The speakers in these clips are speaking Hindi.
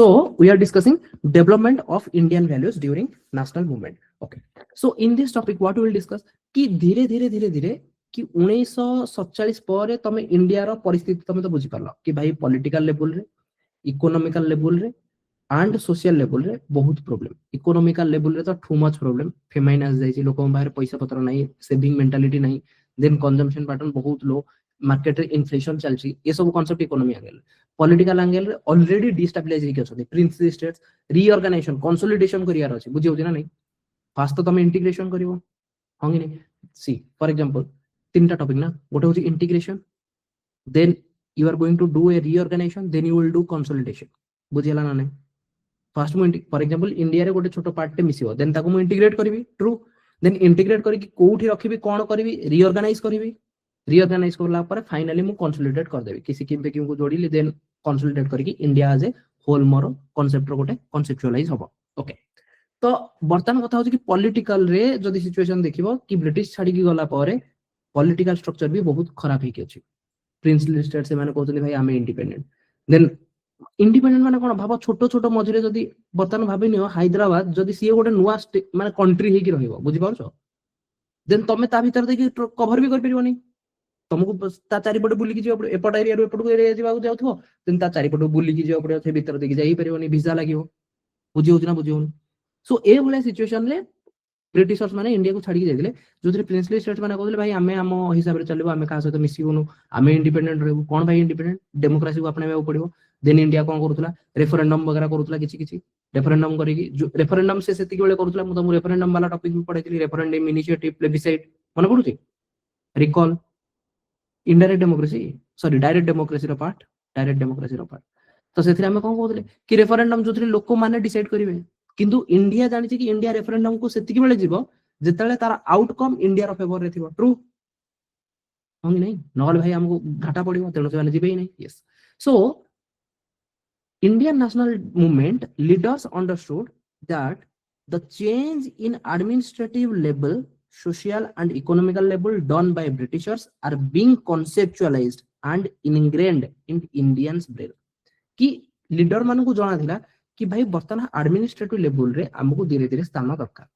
So we are discussing development of Indian values during national movement. Okay, so in this topic what we will discuss कि धीरे धीरे कि 1947 ପରେ ତମେ इंडिया परिस्थिति तमे तो बुझी पारलो कि भाई पॉलिटिकल लेवल रे इकोनॉमिकल लेवल रे एंड सोशल लेवल रे बहुत प्रॉब्लम इकोनॉमिकल लेवल रे तो टू मच प्रॉब्लम फेमाइन आस जाई लोक बाहर पैसा पत्र नहीं सेविंग मेंटालिटी नहीं देन कंजम्पशन पैटर्न बहुत लो मार्केट रे इन्फ्लेशन चलची ये सब concept economy angle political angle रे ऑलरेडी डिस्टेबलाइज होके अछथि प्रिंसिपल स्टेट्स रीऑर्गेनाइजेशन कंसोलिडेशन करियार अछि बुझियो ना नहीं फास्ट तो तमे इंटीग्रेशन करिवो हंगी नहीं सी फॉर एग्जांपल तीनटा टॉपिक ना गोटे होची integration then you are going to do a reorganization then you will do consolidation बुझियला ना नहीं फर्स्ट मु फॉर एग्जांपल इंडिया रे गोटे छोटो पार्ट टे मिसियो देन ताको मु इंटीग्रेट करबी ट्रू देन इंटीग्रेट करी कि कोठी रखिबी कोन करबी रीऑर्गेनाइज करला पर फाइनली मु कंसोलिडेट कर देबी किसी किम पे किम को जोड़ीली देन कंसोलिडेट करी कि इंडिया एज ए होल मोर कांसेप्ट रो गोटे कॉन्सेप्चुअलाइज हबो ओके तो वर्तमान कथा होची कि पॉलिटिकल रे जदी सिचुएशन देखिबो कि ब्रिटिश छाडी की गला पारे पॉलिटिकल स्ट्रक्चर भी बहुत खराब हेकी अछि प्रिंसिपल स्टेट से माने कहते भाई आमे इंडिपेंडेंट देन इंडिपेंडेंट माने कोन भाबो छोटो छोटो मझरे जदी बर्तमान भाबी नियो हैदराबाद जदी सीए गोटे नुवा माने कंट्री हेकी रहिबो बुझि पारछो देन तमे ता भीतर देखि कवर भी कर परिबोनी तुमको ता चारि पटे बुली की जियो एपट एरिया रो एपट एरिया जिबाउ जाउथो देन ता चारि पटे बुली की जियो पड़े से भीतर देखि जाई परिबोनी वीजा लागियो बुझि होछ ना बुझि होन सो ए भले सिचुएशन ले ब्रिटिशर्स माने इंडिया को छाड़ी जाइले जोथि प्रिंसिपल स्टेट्स माने कहले भाई आमे हम हिसाब रे चलिबो आमे का सहित मिसिबोनु आमे इंडिपेंडेंट रहबो कोन भाई इंडिपेंडेंट डेमोक्रेसी को अपनाबे पड़िबो देन इंडिया कोन करूतला रेफरेंडम वगैरह करूतला किछि रेफरेंडम करी कि रेफरेंडम से सेति बेले करूतला मु त रेफरेंडम वाला टॉपिक भी पढैतिली रेफरेंडम इनिशिएटिव प्लेबिसाइट मन पडुछि recall indirect democracy sorry direct democracy रो पार्ट तो सेथि आमे कोन कहउतले कि रेफरेंडम जोथि लोक माने डिसाइड करिवे किंतु इंडिया जानि कि इंडिया रेफरेंडम को सेति बेले जीवो जेतले तार आउटकम इंडिया रो फेवर रे थिबो ट्रू हम नहीं नॉल भाई हमको घाटा पड़िबो तेनो से माने जीबे ही नहीं yes so Indian national movement leaders understood that the change in administrative level social and economical level done by Britishers are being conceptualized and ingrained in Indians brain कि लीडर मान को जाना थिला कि भाई बर्तमान एडमिनिस्ट्रेटिव लेवल रे हमको धीरे धीरे स्थान दरकार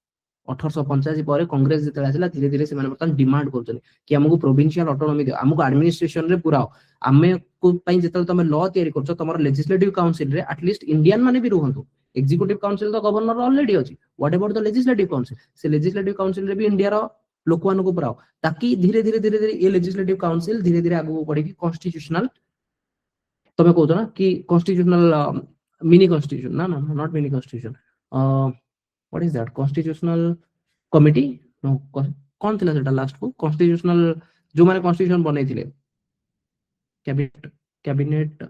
1885 पर कांग्रेस जेतला आसिला धीरे धीरे से बर्तमान डिमांड करछन कि हमको प्रोविंशियल ऑटोनॉमी दियो हमको एडमिनिस्ट्रेशन रे पुराओ आमे को पई जेतल तमे लॉ तयारी करछो तमर लेजिस्लेटिव काउंसिल रे एटलीस्ट इंडियन माने भी रहंतु एग्जीक्यूटिव काउंसिल तो गवर्नर ऑलरेडी अछि what about the legislative council से लेजिस्लेटिव काउंसिल रे भी इंडिया रो लोक मान को पुराओ ताकि धीरे धीरे ये लेजिस्लेटिव काउंसिल धीरे धीरे आगु बढ़ी कि कॉन्स्टिट्यूशनल तमे कहतो ना कि कॉन्स्टिट्यूशनल मिनी कॉन्स्टिट्यूशन ना ना not mini constitution what is that constitutional committee no कौन थिला सेटा लास्ट को कॉन्स्टिट्यूशनल जो माने कॉन्स्टिट्यूशन बनैथिले कैबिनेट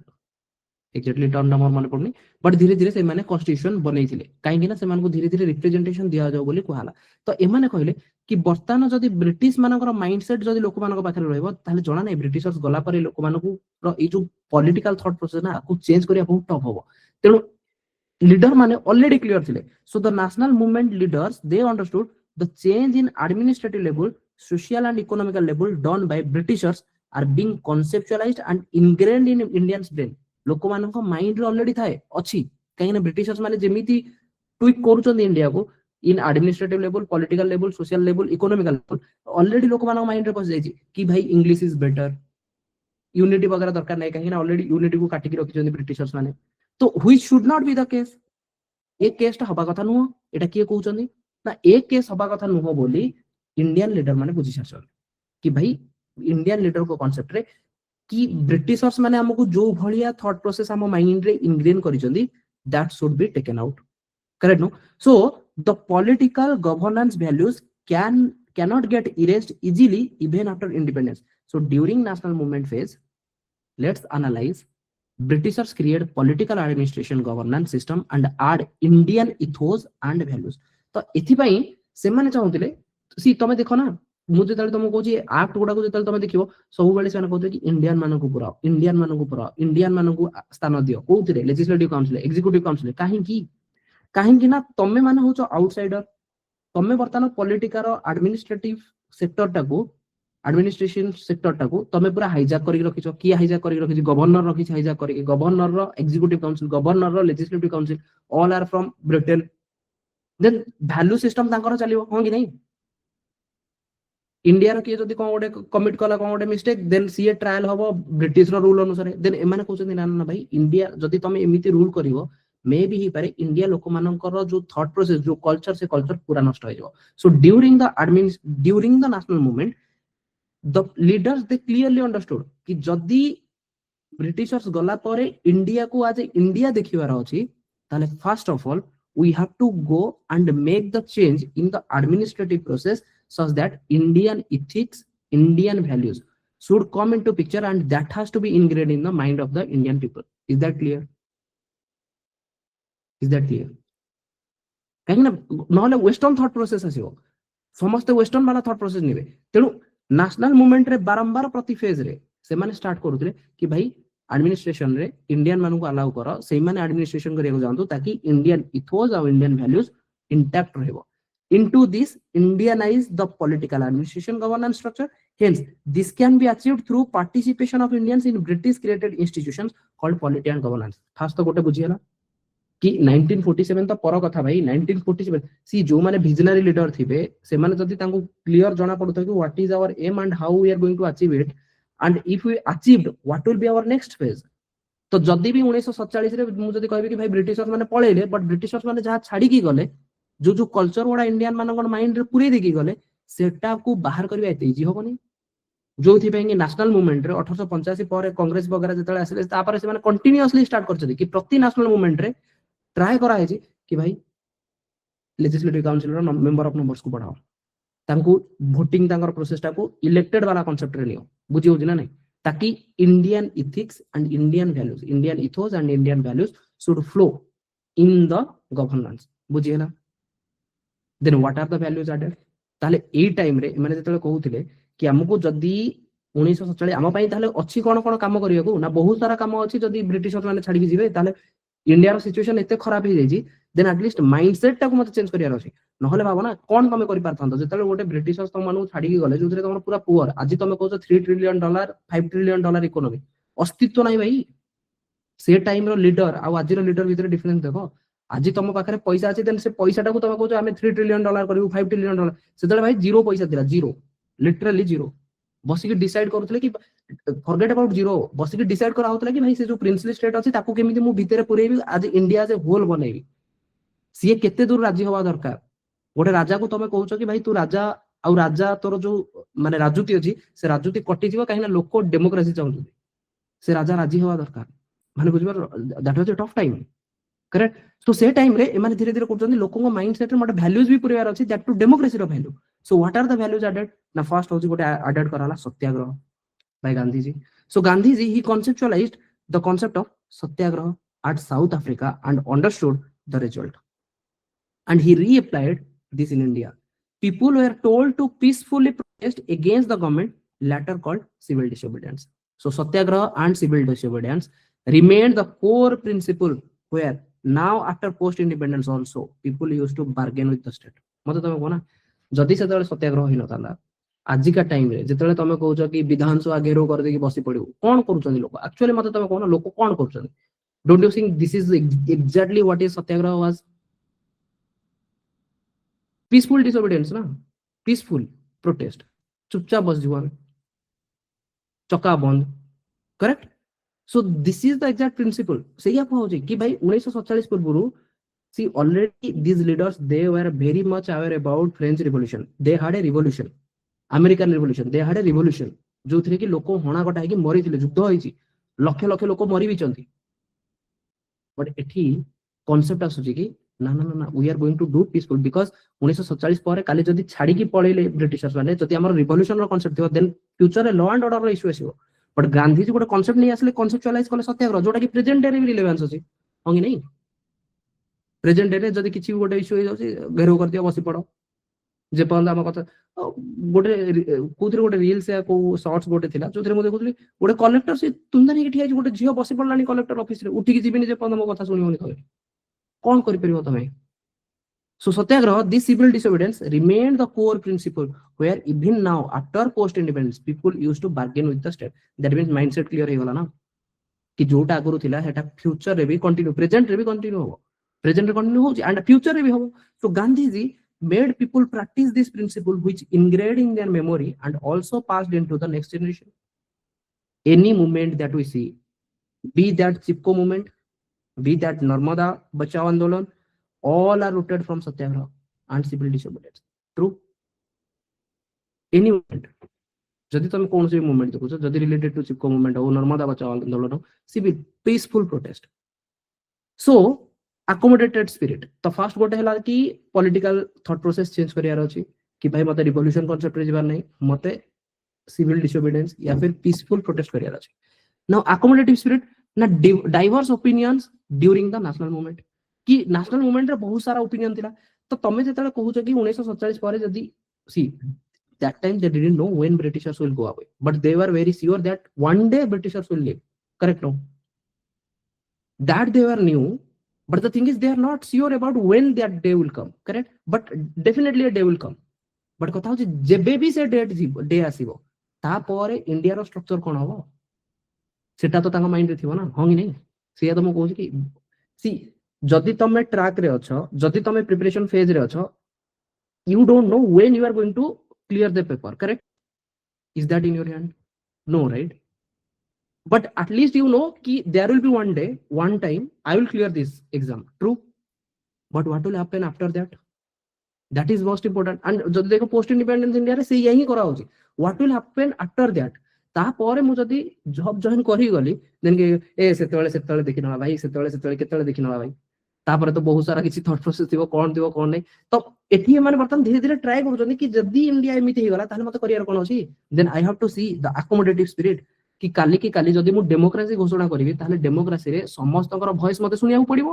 एक्जेक्टली टर्म नंबर माने पड़नी बट धीरे धीरे से माने कॉन्स्टिट्यूशन बनैथिले काहे कि ना से मान को धीरे धीरे रिप्रेजेंटेशन दिया जाओ बोली कहला तो ए माने कहले कि बर्तमान जदि ब्रिटिश मानकर माइंडसेट जदि लोक मानक पाखरे रहइबो ताले जणा नै ब्रिटिशर्स गला पर लोक मानकु ए जो पॉलिटिकल थॉट प्रोसेस ना को चेंज करिया बहुत टफ होबो तेनु लीडर माने ऑलरेडी क्लियर थिले so the national movement leaders they understood the change in administrative level social and economical level done by Britishers are being conceptualized and ingrained in Indians brain लोक मानक माइंड रे ऑलरेडी थाए अछि काहे ना ब्रिटिशर्स माने जेमिति ट्विक करूछन इंडिया को इन administrative level political level social level economical level already लोक मानक माइंड रे पस जाई कि भाई इंग्लिश इज बेटर यूनिटी वगैरह दरकार नै काहे ना ऑलरेडी यूनिटी को काटी के रखिछन ब्रिटिशर्स माने तो which should not be the case A case हबा कथा नुह एटा किए कहउछन ना ए केस हबा कथा नुह बोली इंडियन लीडर माने बुझी सारछन कि भाई इंडियन लीडर को कांसेप्ट रे कि ब्रिटिशर्स माने हमको जो भलिया थॉट प्रोसेस हम माइंड रे इनग्रेन करिसंदी that should be taken out correct no so the political governance values cannot get erased easily even after independence so during national movement phase let's analyze Britishers create political administration governance system and add Indian ethos and values तो एथि पई से माने चाहुतिले सी तमे देखो ना मु जेतल तम कहूची एक्ट गुडा को जेतल तमे देखिबो सब बेले से कहते कि इंडियन मानन को पुराओ इंडियन मानन को स्थान दियो कोउथिरे लेजिस्लेटिव काउंसिल एग्जीक्यूटिव काउंसिल काहे ना तमे माने होचो आउटसाइडर तमे बर्तमान पॉलिटिकल एडमिनिस्ट्रेटिव सेक्टर टाको एडमिनिस्ट्रेशन सेक्टर टाको तमे पूरा हाइजैक करि रखिछो की हाइजैक करि रखिछ गवर्नर रखिछ हाइजैक करि गवर्नर रो एग्जीक्यूटिव काउंसिल गवर्नर रो legislative council all are from Britain then value system तांकर चलिबो हो कि नहीं इंडिया रो किए जदी कोन गोटे कमिट कला कोन गोटे मिस्टेक देन सीए ट्रायल होबो ब्रिटिश रो रूल अनुसार देन एमाने कहउछन ना ना भाई इंडिया जदी तमे एमिति रूल करिवो मे बी ही पारे इंडिया लोक मानकर जो थॉट प्रोसेस जो कल्चर से कल्चर पूरा नष्ट हो जायो सो during the national movement the leaders they clearly understood कि जदी ब्रिटिशर्स गला परे इंडिया को आज इंडिया देखिबार अछि ताले first of all we have to go and make the change in the administrative process such that Indian ethics Indian values should come into picture and that has to be ingrained in the mind of the Indian people is that clear कहीं ना नहले वेस्टर्न थॉट प्रोसेस आसीबो समस्त वेस्टर्न वाला थॉट प्रोसेस निबे तेनु नेशनल मूवमेंट रे बारंबार प्रति फेज रे से माने स्टार्ट करूतले कि भाई एडमिनिस्ट्रेशन रे इंडियन मानु को अलाउ करो सेही माने एडमिनिस्ट्रेशन करिया जानतो ताकि इंडियन इथोस और इंडियन वैल्यूज इंटैक्ट रहबो into this indianize the political administration governance structure hence this can be achieved through participation of Indians in British created institutions called polity and governance first तो गोटे बुझियला कि 1947 तो पर कथा भाई 1947 सी जो माने विजनरी लीडर थिबे से माने जदी तांको क्लियर जाना पड़तो कि what is our aim and how we are going to achieve it and if we achieved what will be our next phase तो जदी भी 1947 रे मु जदी कहबे कि भाई ब्रिटिशर्स माने पळेले बट ब्रिटिशर्स माने जहा छाडी की गले जो कल्चर वाला इंडियन मानकर माइंड रे पूरे देखि गले सेटा को बाहर करबा एते इजी होबनी जो थी कि नेशनल मूवमेंट रे 1885 पर कांग्रेस वगैरह जतले आसिले तापर से माने कंटीन्यूअसली स्टार्ट करछथि कि प्रति नेशनल मूवमेंट रे ट्राई करा है कि भाई लेजिस्लेटिव काउंसिल रो मेंबर ऑफ नंबर्स को बढ़ाओ तांको वोटिंग तांकर प्रोसेस टा को इलेक्टेड वाला कांसेप्ट रे लियो बुझी होजी ना नहीं ताकि Indian ethics and Indian values Indian ethos and Indian values should flow in the governance बुझी है ना then what are the values added ताले ए टाइम रे माने जतले कहउथिले कि हमको जदी 1947 हम पई ताले अछि कोन कोन काम करिया को ना बहुत सारा काम अछि जदी ब्रिटिशर्स माने छाडी के जिवे ताले इंडिया रो सिचुएशन एते खराब हो जाई देन एटलीस्ट माइंडसेट टा को मत चेंज करिया अछि नहले भाबो ना कोन कमे करि पारथांतो जतले गोटे ब्रिटिशर्स तो मानु छाडी के गले जोथरे तमन पूरा पुअर आज तमे कहउछ $3 ट्रिलियन $5 ट्रिलियन इकोनॉमी अस्तित्व नाही भाई से टाइम रो लीडर आ आज रो लीडर भीतर डिफरेंस देखो आज तुम पाखे पैसा अच्छे देन से पैसा टाको तुम कहूँ आम $3 ट्रिलियन करू $5 ट्रिलियन से भाई जीरो पैसा था जीरो लिटराली जीरो बसिक डिसाइड करुले कि फॉरगेट अबाउट जीरो बसिक डिसाइड करा होतला कि भाई से जो प्रिंसली स्टेट अछि ताको केमिति मु भितरे पुरेबी आज इंडिया जे होल बनेबी सी केते दूर राज्य होवा दरकार गोटे राजा को तुम कहूछ कि भाई तू राजा आ राजा तोर जो माने राजूति अछि से राजूति कटि जीव काहे ना लोक डेमोक्रेसी चाहउछ से राजा राजी होवा दरकार माने बुझबार that was a tough time correct तो से टाइम रे एमाने धीरे धीरे करछन लोकन को माइंडसेट रे मटे वैल्यूज भी पुरेवार अछि दैट टू डेमोक्रेसी रो value so what are the values added ना फर्स्ट होची गोटे एडेड कराला satyagraha by Gandhi ji so Gandhi ji he conceptualized the concept of satyagraha at South Africa and understood the result and he reapplied this in India people were told to peacefully protest against the government later called civil disobedience so satyagraha and civil disobedience remained the core principle where now after post independence also people used to bargain with the state मते तमे कोना जदी से सत्याग्रह हिन ताला आज का टाइम रे जेतले तमे कहउछ कि विधानसभा घेरो कर दे कि बसी पड़ियो कोन करूछन लोक एक्चुअली मते तमे कोना लोक कोन करूछन don't you think this is exactly what is satyagraha was peaceful disobedience ना पीसफुल प्रोटेस्ट चुपचाप बस जीवन चक्का बंद correct so this is the exact principle सही आप हो कि भाई 1947 पूर्व see already these leaders they were very much aware about French revolution they had a revolution American revolution they had a revolution जो थे कि लोक हणा कटा है कि मरी थिले युद्ध होईची लक्ष लक्ष लोक मरी भी चंती बट एठी कांसेप्ट आसुची कि ना ना ना we are going to do peaceful because 1947 पर काले जदी छाडी की पळेले ब्रिटिशर्स माने जदी हमर रिवोल्यूशन रो कांसेप्ट थियो देन फ्यूचर रे लॉ एंड ऑर्डर रो इशू आसीबो बट गांधी जी गोटे कांसेप्ट नहीं आसले कन्सेप्चुअलाइज कले सत्याग्रह जोटा कि प्रेजेंट डे रे भी रिलेवेंस अछि होंगी नहीं प्रेजेंट डे रे जदी किछि गोटे इशू हो जाउछि घेरो कर दियो बसी पड़ो जे पहला हम कथा गोटे कोथरे गोटे रील्स या को शॉर्ट्स गोटे थिला जोथरे मो देखुतली गोटे कलेक्टर से तुंदा नहीं ठिया गोटे झियो बसी पड़लानी कलेक्टर ऑफिस रे उठी कि जीबिनी जे पहला मो कथा सुनियोनी तमे कोन करि परिबो तमे So satyagraha, this civil disobedience remained the core principle where even now after post independence people used to bargain with the state. That means mindset clear ହେଇଗଲା ନା कि जोटा आगुरु थिला हेटा फ्यूचर रे भी कंटिन्यू, प्रेजेंट रे भी कंटिन्यू हो, प्रेजेंट रे कंटिन्यू हो एंड फ्यूचर रे भी हो. सो गांधी जी made people practice this principle which ingrained in their memory and also passed into the next generation. Any movement that we see, be that Chipko movement, be that Narmada Bachao Andolan, all are rooted from satyagraha and civil disobedience. True? Any movement, जदि तुम कौन सी मूवमेंट देखो जदि रिलेटेड टू चिपको मूवमेंट हो, नर्मदा बचाओ आंदोलन, सिविल पीसफुल प्रोटेस्ट. सो अकोमोडेटेड स्पिरिट. तो फास्ट गोटे है कि पॉलिटिकल थॉट प्रोसेस चेंज करियार अछि कि भाई मते रिवॉल्यूशन कांसेप्ट रे जिबार नै, मते सिविल डिसोबीडियंस या फिर पीसफुल प्रोटेस्ट करियार अछि. नाउ अकोमोडेटिव स्पिरिट ना diverse opinions during the national movement, कि नेशनल मूवमेंट रे बहुत सारा ओपिनियन थिला. तो तमे जेतले कहूछ कि 1947 ପରେ जदि सी that time they didn't know when Britishers will go away, but they were very sure that one day Britishers will leave. Correct? No, that they were knew, but the thing is they are not sure about when that day will come. Correct? But definitely a day will come. But कथा होची जेबे भी से डे आसीबो ता परे इंडिया रो स्ट्रक्चर कोन हबो सेटा तो तांगा माइंड रे थिबो ना, होंगी नहीं. से तो म कहू कि सी जदि तमे ट्रैक रे अछो, जदि तमे प्रिपरेशन फेज रे अछो, you don't know when you are going to clear the paper. Correct? Is that in your hand? No, right? But at least you know कि there will be one day, one time I will clear this exam. True? But what will happen after that? That is most important. And जब देखो post independence India रे से यही करा होची. What will happen after that? ता परे मु जदि जॉब जॉइन करी गली देन के ए सेतळे देखिनवा भाई, सेतळे केतळे देखिनवा भाई. तापर तो बहुत सारा किसी थॉट प्रोसेस थिबो कोन नै. तो एठी माने बर्तन धीरे धीरे ट्राई करूछन कि जदि इंडिया एमिति हे गला ताले मते करियर कोन अछि. Then I have to see the accommodative spirit कि काली जदि मु डेमोक्रेसी घोषणा करिवि ताले डेमोक्रेसी रे समस्तकर वॉइस मते सुनिया पड़िबो.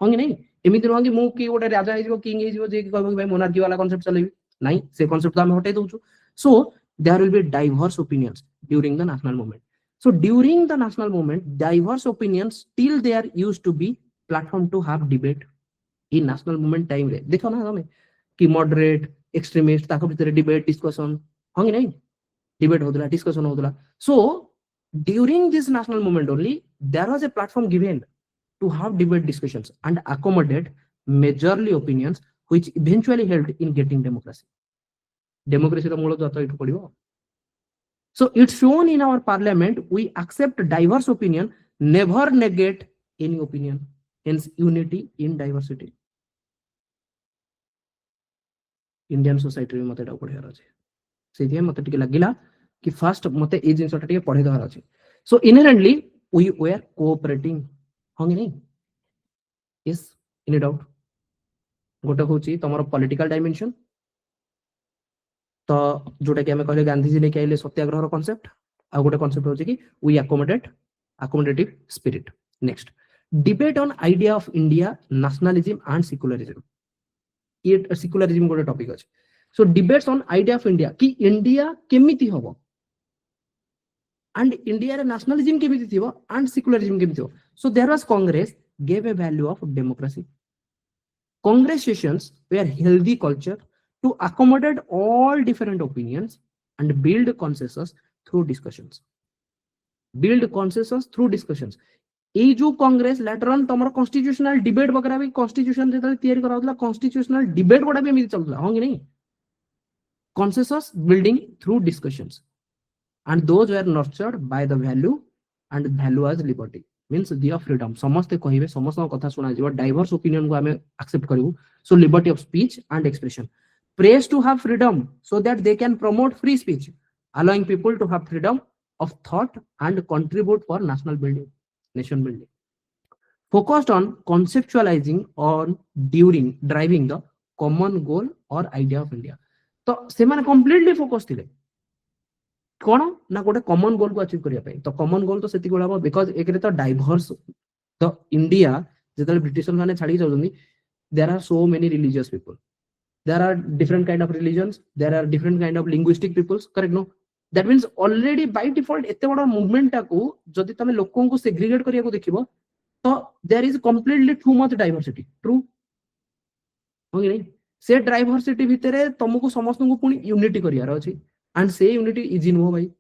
होंगी नहीं एमिति रहंगी मु कि गोटे राजा हे जिवो, किंग हे जिवो, जे कि कहबो भाई मोनार्की वाला कांसेप्ट चलेबी नहीं, से कांसेप्ट तो हम हटे दोछु. So there will be diverse opinions during the national movement. So during the national movement diverse opinions still there used to be platform to have debate. In national movement time रे देखो ना हमें कि मॉडरेट एक्सट्रीमिस्ट ताको भीतर डिबेट डिस्कशन होंगी नहीं, डिबेट होतला, डिस्कशन होतला. So during this national movement only there was a platform given to have debate discussions and accommodate majorly opinions which eventually helped in getting democracy. Democracy ro मूल जातो इठु पड़िबो. So it's shown in our parliament we accept diverse opinion, never negate any opinion. Hence unity in diversity. Indian society रे मते डा पढियार अछि. सेजे मते टिके लागिला कि फर्स्ट मते ए जिंसटा टिके पढे दहर अछि. So inherently we were cooperating. होंगे नहीं. Yes, any doubt? गोटे होची तमरो पॉलिटिकल डायमेंशन. तो जोटा कि हमें कहले गांधी जी ने कहले सत्याग्रह रो कांसेप्ट, आ गोटे कांसेप्ट होची कि we accommodative spirit. Next debate on idea of India nationalism and secularism. ये सेक्युलरिज्म गोटे टॉपिक अछि. So debates on idea of India कि इंडिया केमिति होबो and India रे nationalism केमिति थिबो and secularism केमिति हो. So there was Congress gave a value of democracy. Congress sessions were healthy culture to accommodate all different opinions and build consensus through discussions. Build consensus through discussions. ए जो कांग्रेस लेटर ऑन तमरो कॉन्स्टिट्यूशनल डिबेट वगैरह भी कॉन्स्टिट्यूशन जेतले तैयारी कराउतला कॉन्स्टिट्यूशनल डिबेट गोडा भी एमिति चलतला होंगे नहीं. Consensus building through discussions. And those were nurtured by the value and value as liberty means the of freedom. समस्त कहिबे समस्त कथा सुना जिवो, डाइवर्स ओपिनियन को हमें एक्सेप्ट करिवो. So liberty of speech and expression. Praise to have freedom so that they can promote free speech, allowing people to have freedom of thought and contribute for national building, nation building. Focused on conceptualizing on during driving the common goal or idea of India. तो से माने कंप्लीटली फोकस थिले कोन ना गोटे कॉमन गोल को अचीव करिया पे. तो कॉमन गोल तो सेति गोला बिकॉज़ एक रे तो डाइवर्स तो इंडिया जेतले ब्रिटिश माने छाडी जाउछन्ती there are so many religious people, there are different kind of religions, there are different kind of linguistic peoples. Correct no? That means already by default एते बडा मूवमेंट टाको जदि तमे लोकन को सेग्रीगेट करिया को देखिबो तो there is completely too much diversity. True? हो कि नहीं से डाइभरसिटी भितर तुमको समस्त को पुणी यूनिटी करियार अछि एंड से यूनिटी इजी नुह भाई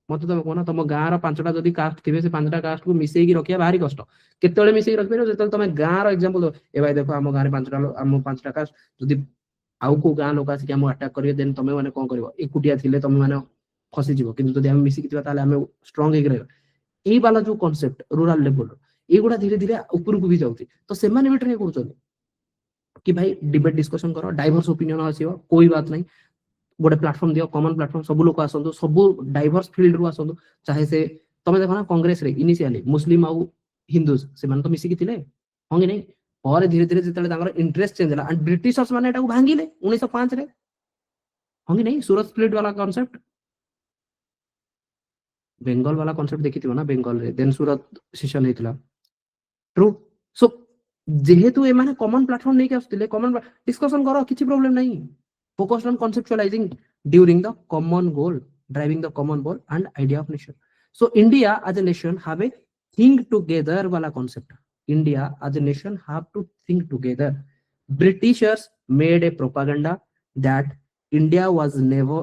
मत तुम कहना तुम गाँव पांचटा जदि कास्ट थे से पांचटा कास्ट को मिसेकी रखा भारी कष्ट केतले मिसेकी रखिपार जो तुम गाँव एग्जांपल दो ए भाई देख आम गाँव पांचटा आम पांचटा कास्ट जदि आउ को गाँ लोक आसिक अटाक करेंगे देन तुम मैंने कौन कर एकुटिया थे तुम मैंने फसीज कि जब आम मिसिकी स्ट्रंग होकर रहा यही वाला जो कॉन्सेप्ट रूरल लेवल युवा धीरे धीरे ऊपर को भी जाऊँगी तो से भी ट्राई कर कि भाई डिबेट डिस्कशन करो डाइवर्स ओपिनियन आसो कोई बात नहीं गोटे प्लाटफर्म दियो कॉमन प्लाटफर्म सब लोग आसतु सब डाइवर्स फील्ड रु आसतु चाहे से तुम देख ना कांग्रेस रे इनिशियली मुस्लिम आउ हिंदूज से माने तो मिसिकी थिले हाँ कि नहीं और धीरे धीरे जिते इंटरेस्ट चेंज है एंड ब्रिटिशर्स माने एटा को भांगिले 1905 रे हाँ कि नहीं सूरत स्प्लिट वाला कॉन्सेप्ट बेंगल वाला कॉन्सेप्ट देखी ना बेंगल रे देन सूरत सेशन हेतला ट्रू सो जेहेतु ए माने कॉमन प्लेटफॉर्म नहीं के आसुतिले कॉमन डिस्कशन करो किछि प्रॉब्लम नहीं focused on conceptualizing during the common goal driving the common goal and idea of nation so India as a nation have a think together wala concept India as a nation have to think together Britishers made a propaganda that India was never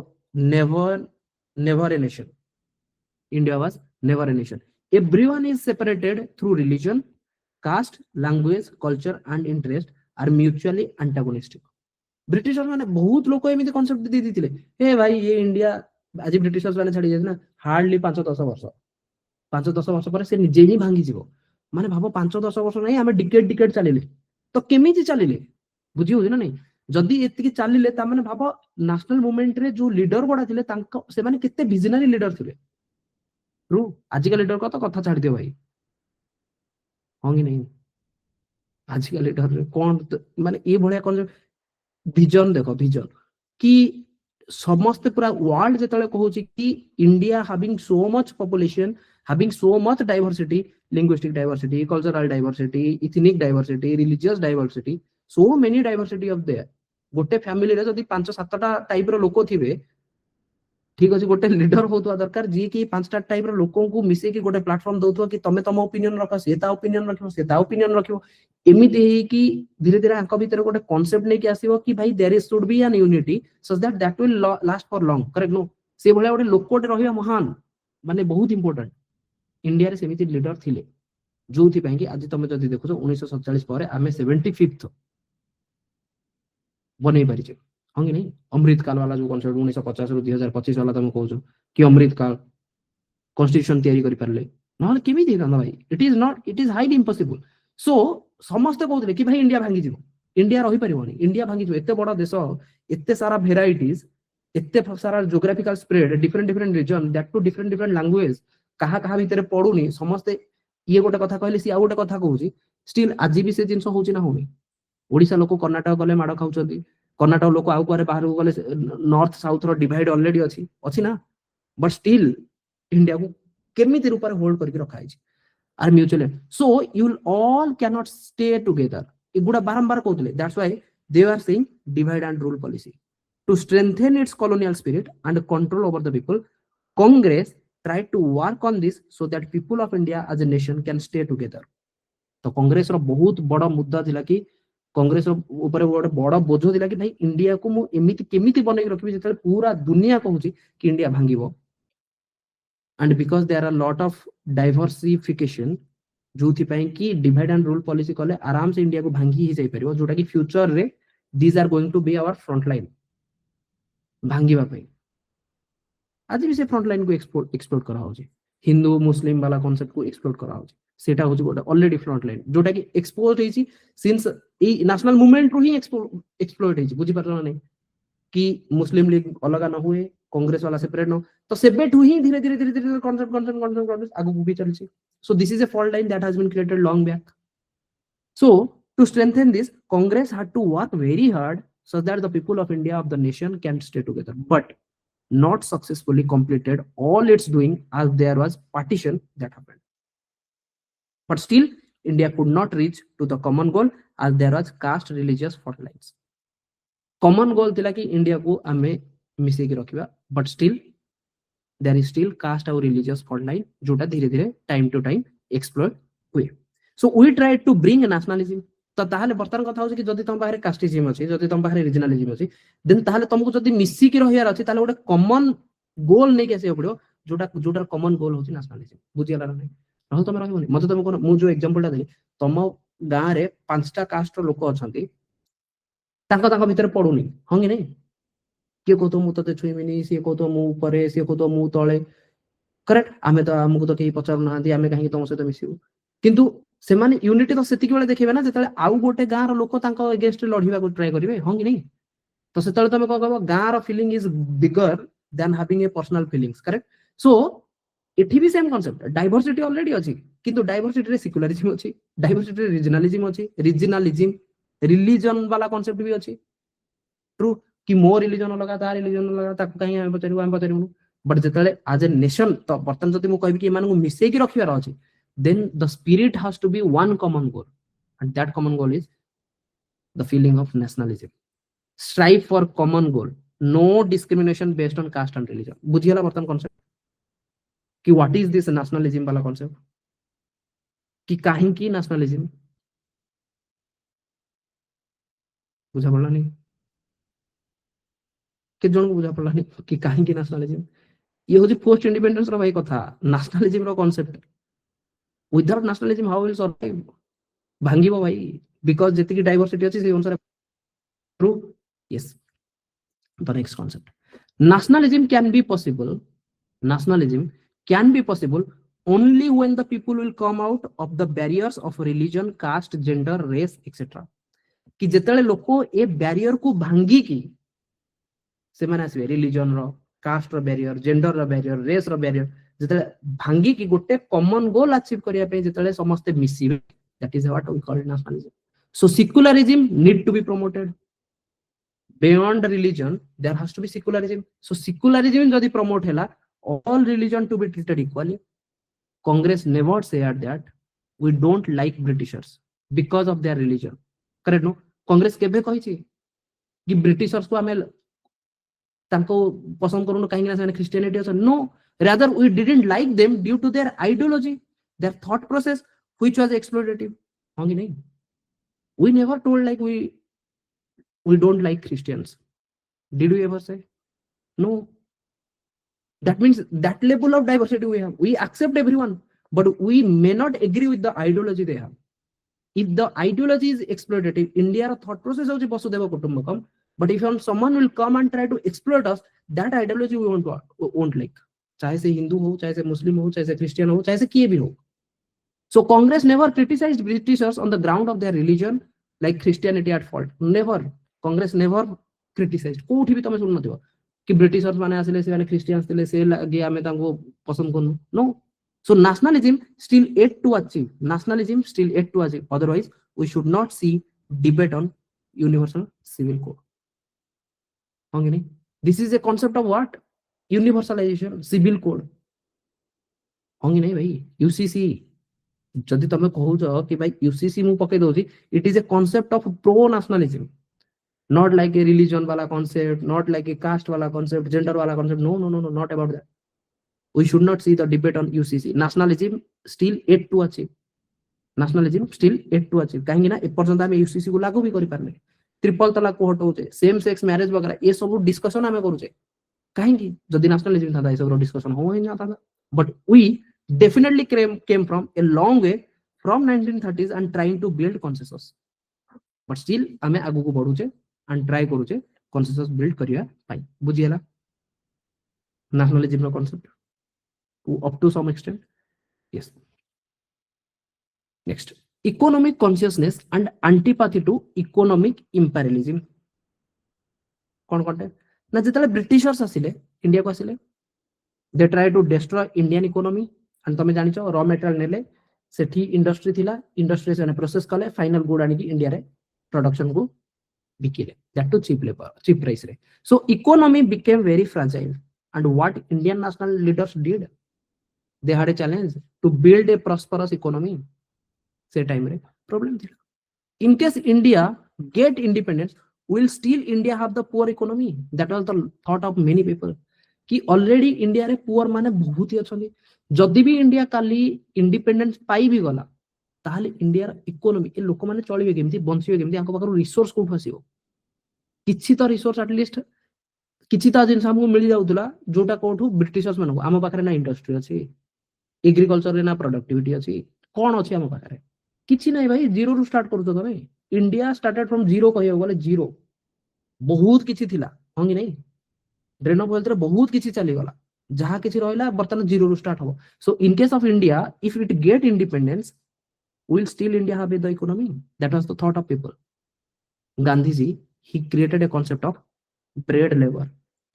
a nation India was never a nation everyone is separated through religion caste language culture and interest are mutually antagonistic Britishers माने बहुत लोक एमती कॉन्सेप्ट दे देथिले ए भाई ये इंडिया आज ब्रिटिशर्स माने छाड़ी जाय ना हार्डली 5-10 वर्ष 5-10 वर्ष पर से निजे ही भांगी जीवो माने भाबो 5-10 वर्ष नहीं हमें डिकेड चलिले तो केमिति चलिले बुझी होय ना नहीं जदी एतिकी चलिले ता माने भाबो नेशनल मूवमेंट रे जो लीडर बडा थिले तांको से माने केते विजनरी लीडर थिले ट्रू आज का लीडर को तो कथा छाड़ दियो भाई होंगी नहीं आज का लीडर कोन माने ए भलिया कॉन्सेप्ट विजन देखो विजन कि समस्त पूरा वर्ल्ड जेतले कहूची कि India having so much population having so much diversity linguistic diversity cultural diversity ethnic diversity religious diversity so many diversity of their गोटे फैमिली रे जदी 5-7टा टाइप रो लोक थिबे ठीक अछि गोटे लीडर होतवा दरकार जी कि 5टा टाइप रो लोकों को मिसे कि गोटे प्लेटफार्म दोथवा कि तमे तम ओपिनियन रखो सेता ओपिनियन रखो सेता ओपिनियन रखो एमिति हे कि धीरे धीरे आंक भीतर गोटे कांसेप्ट नै कि आसीबो कि भाई there is should be an unity so that will last for long correct no से भले गोटे लोकोटे रहिबा महान माने बहुत इंपोर्टेंट इंडिया रे सेमिति लीडर थिले जोथि पय कि आज तमे जदी देखुछो 1947 ପରେ ଆମେ 75th बनै परिछे हाँ कि नहीं अमृत काल वाला जो कॉन्सेप्ट 1950 रु 2025 वाला तुम कहूछ कि अमृत काल कॉन्स्टिट्यूशन तैयारी करि परले नहले केमि देता भाई it is highly impossible so समस्त कहउतले कि भाई इंडिया भांगी जीवो इंडिया रही परिबोनी इंडिया भांगी जीवो एते बड़ा देश एते सारा वेराइटीज एते सारा geographical spread different region that to different language कहा कहा भीतर पडुनी समस्त ये गोटे कथा कहले सी आ गोटे कथा कहूची स्टिल आज भी से जिंस होची ना होनी ओडिसा लोक कर्नाटक गले माड़ खाउछथि कर्नाटक लोक आउ कुआरे बाहर को गले नॉर्थ साउथ रो डिवाइड ऑलरेडी अछि ना बट स्टिल इंडिया को केमिति रूप रे होल्ड करके रखा है are mutual so you will all can not stay together एगुडा बारंबार कहउतले that's why they are saying divide and rule policy to strengthen its colonial spirit and control over the people Congress tried to work on this so that people of India as a nation can stay together तो कांग्रेस रो बहुत बड़ा मुद्दा थिला कि कांग्रेस रो ऊपर गोटे बड़ा बोझ थिला कि भाई इंडिया को मु एमिति केमिति बनै रखबी जेतले पूरा दुनिया कहूची कि इंडिया भांगिबो and because there are lot of diversification जोथि पय कि डिवाइड एंड रूल पॉलिसी कले आराम से इंडिया को भांगी ही जाई परिबो जोटा कि फ्यूचर रे these are going to be our front line भांगिबा पय आज भी से फ्रंट लाइन को एक्सप्लोर करा होची हिंदू मुस्लिम वाला कांसेप्ट को एक्सप्लोर करा होची सेटा होची गोटे ऑलरेडी फ्रंट लाइन जोटा कि एक्सपोज हेची सिंस ए नेशनल मूवमेंट रो ही एक्सप्लोर हेची बुझी परला नहीं कि मुस्लिम लीग अलग न हुए कांग्रेस वाला सेपरेट न तो सेबेट ही धीरे धीरे कांसेप्ट आगु भी चलची so this is a fault line that has been created long back so to strengthen this Congress had to work very hard so that the people of India of the nation can stay together but not successfully completed all its doing as there was partition that happened but still India could not reach to the common goal as there was caste religious fault lines common goal thila ki India को ame मिसे की रखिबा but still there is still caste or religious fault line जोटा धीरे धीरे time to time exploit हुए so we tried to bring nationalism तो ताहले बर्तमान कथा होछि कि जदि तुम पाखरे कास्टिज्म अछि जदि तुम पाखरे रीजनलिज्म अछि देन ताहले तुमको जदि मिसी कि रहियार अछि ताहले गोटे कॉमन गोल नै के आसे पड़ो जोटा कॉमन गोल होछि नेशनलिज्म बुझियला नै रहल तुम रहबोनी मते तुम कोन मु जो एग्जांपल टा देली तुम गां रे पांचटा कास्ट रो लोक अछंती तांको तांको भितर पडुनी हं कि नै किए कहतो मु तते छुइमिनी सिए कहतो मु ऊपर सिए कहतो मु तळे करेक्ट आमे तो हमको तो केही पचार नांदी आमे काहे तुम सहित मिसिउ किंतु सेमाने यूनिटी तो सेतिकी बेले देखिबे ना जेतले आउ गोटे गां रो लोक तांको अगेंस्ट लढिबा को ट्राई करिवे हं कि नै तो सेतले तमे को कहबो गां रो feeling is bigger than having a personal feelings correct so एठी भी सेम कांसेप्ट डाइवर्सिटी ऑलरेडी अछि किंतु डाइवर्सिटी रे सेक्युलरिज्म अछि डाइवर्सिटी रे रीजनलिज्म अछि रीजनलिज्म रिलीजन वाला कांसेप्ट भी अछि ट्रू कि मो रिलीजन लगा ता रिलीजन लगा ताको काहे हम बतरिबु बट जेतले एज ए नेशन तो बर्तन जति मु कहबी कि एमान को मिसै कि रखिबार अछि then the spirit has to be one common goal and that common goal is the feeling of nationalism strive for common goal no discrimination based on caste and religion बुझियला बर्तन कांसेप्ट कि व्हाट इज दिस नेशनलिज्म वाला कांसेप्ट कि काहे की नेशनलिज्म बुझा पड़ला नहीं के जन को बुझा पड़ला नहीं कि काहे की नेशनलिज्म ये होची पोस्ट इंडिपेंडेंस रो भाई कथा नेशनलिज्म रो concept without nationalism how will survive भांगिबो भाई बिकॉज जेतिकी डाइवर्सिटी अछि से अनुसार true yes the next concept nationalism can be possible nationalism can be possible only when the people will come out of the barriers of religion caste gender race etc कि जेतले लोको ए बैरियर को भांगी की से माने आसे रिलीजन रो कास्ट रो बैरियर जेंडर रो बैरियर रेस रो बैरियर जेतले भांगी की गोटे कॉमन गोल अचीव करिया पे जेतले समस्त मिसिबे that is what we call nationalism so secularism need to be promoted beyond religion there has to be secularism so secularism jodi promote hela all religion to be treated equally congress never said that we don't like britishers because of their religion correct no congress kebe kahichi कि britishers को हमें तांको पसंद करूनो काहे ना से Christianity us know rather we didn't like them due to their ideology their thought process which was exploitative हां कि नहीं we never told like we don't like Christians. Did we ever say? No. That means that level of diversity we have. We accept everyone, but we may not agree with the ideology they have. If the ideology is exploitative, India's thought process is Vasudhaiva Kutumbakam, but if someone will come and try to exploit us, that ideology we won't like. चाहे से हिंदू हो, चाहे से मुस्लिम हो, चाहे से क्रिश्चियन हो, चाहे से किए भी हो. So Congress never criticized Britishers on the ground of their religion, like Christianity at fault. Never. Congress never criticised कोठी भी तमे सुन नथिबो कि ब्रिटिशर्स माने आसिले से माने क्रिश्चियंस थिले से लागि आमे तांको पसंद करनु नो so nationalism still yet to achieve nationalism still yet to achieve otherwise we should not see debate on universal civil code होंगे नहीं this is a concept of what universalisation civil code होंगे नहीं भाई यूसीसी जदि तमे कहू कि भाई यूसीसी मु पके doji it is a concept of pro nationalism not like a religion wala concept not like a caste wala concept gender wala concept no not about that we should not see the debate on UCC nationalism still yet to achieve nationalism still yet to achieve kahi na eporjanta ame UCC को लागू भी करि पारने ट्रिपल तलाक को हटौचे सेम सेक्स मैरिज वगैरह ये सब डिस्कशन आमे करूचे काहे कि जदि नेशनलिज्म था ये सब डिस्कशन हो ही ना था but we definitely came from a long way from 1930s and trying to build consensus but still आमे आगु को बढ़ुचे and try करूचे consensus build करिया पाई बुझियला nationalism row concept up to some extent yes next economic consciousness and antipathy to economic imperialism कोन कोटे ना जेतले ब्रिटिशर्स आसिले इंडिया को आसिले they try to destroy Indian economy and तमे जानि छ रॉ मटेरियल नेले सेठी इंडस्ट्री थिला इंडस्ट्री से प्रोसेस कले फाइनल गुड आनी की इंडिया रे प्रोडक्शन को बिकिले that to cheap price re so economy became very fragile and what Indian national leaders did they had a challenge to build a prosperous economy se time re problem thila in case India get independence will still India have the poor economy that was the thought of many people कि ऑलरेडी इंडिया रे पुअर माने बहुत ही अछंदी जदि भी इंडिया काली इंडिपेंडेंस पाई भी गला ताहले इंडिया इकोनॉमी ए लोक माने चलिबे केमती बंचिबे केमती आंको पाखरु रिसोर्स कोठु आसीबो किछि तो रिसोर्स एटलिस्ट किछि ता जिंस हमको मिल जाउतला जोटा कोठु ब्रिटिशर्स मानको आम पाखरे ना इंडस्ट्री अछि एग्रीकल्चर रे ना प्रोडक्टिविटी अछि कोन अछि आम पाखरे किछि नै भाई जीरो रु स्टार्ट करतो तमे इंडिया स्टार्टेड फ्रॉम जीरो कहियो बोले जीरो बहुत किछि थिला हंगी नै ड्रेन ऑफ वेल्थ रे बहुत किछि चली गला जहा किछि रहला बर्तन जीरो रु स्टार्ट हो so in case of India if it get independence will still India have the economy? That was the thought of people. Gandhiji, he created a concept of bread labor.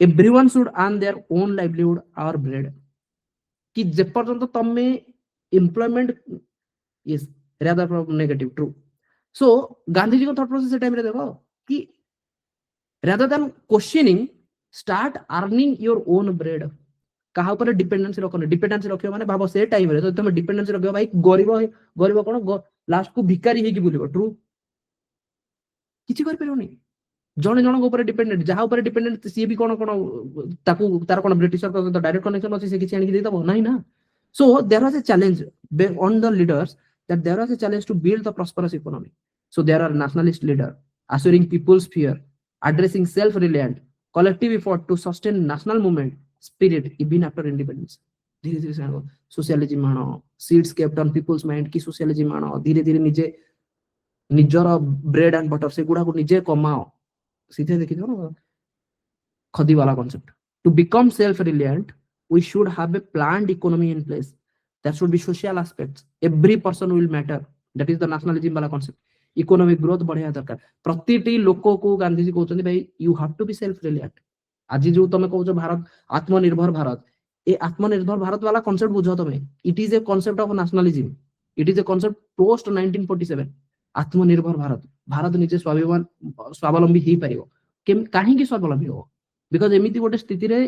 Everyone should earn their own livelihood or bread. कि जे पर्यंत तमे employment is rather from negative true. So Gandhiji को थॉट प्रोसेस टाइम रे देखो कि rather than questioning start earning your own bread. कहा ऊपर डिपेंडेंसी रखो डिपेंडेंसी रखियो माने भाबो से टाइम रे तो तुम डिपेंडेंसी रखियो भाई गरीब गरीब कोन लास्ट को भिखारी हे कि बुलिबो ट्रू किछि कर परयोनी जणे जण ऊपर डिपेंडेंट जहा ऊपर डिपेंडेंट सी भी कोन कोन ताकू तार कोन ब्रिटिशर को तो डायरेक्ट कनेक्शन अछि से किछि आनि दे दबो नाही ना so there was a challenge on the leaders that there was a challenge to build the prosperous economy so there are nationalist leader assuring people's fear addressing self reliant collective effort to sustain national movement spirit even after independence धीरे धीरे से सोशलिज्म मानो seeds kept on people's mind की सोशलिज्म मानो धीरे धीरे निजे निजर ब्रेड एंड बटर से गुडा को निजे कमाओ सीधे देखि दो खदी वाला concept to become self reliant we should have a planned economy in place that should be social aspects every person will matter that is the nationalism वाला कांसेप्ट इकोनॉमिक ग्रोथ बढ़िया दरकार प्रतिटी लोक को गांधीजी कहउछन भाई you have to be self reliant आज जो तमे कहउछ भारत आत्मनिर्भर भारत ए आत्मनिर्भर भारत वाला कांसेप्ट बुझो तमे it is a concept of nationalism it is a concept post 1947 आत्मनिर्भर भारत भारत निजे स्वाभिमान स्वावलंबी ही परियो केम काहे की स्वावलंबी हो बिकॉज़ एमिति गोटे स्थिति रे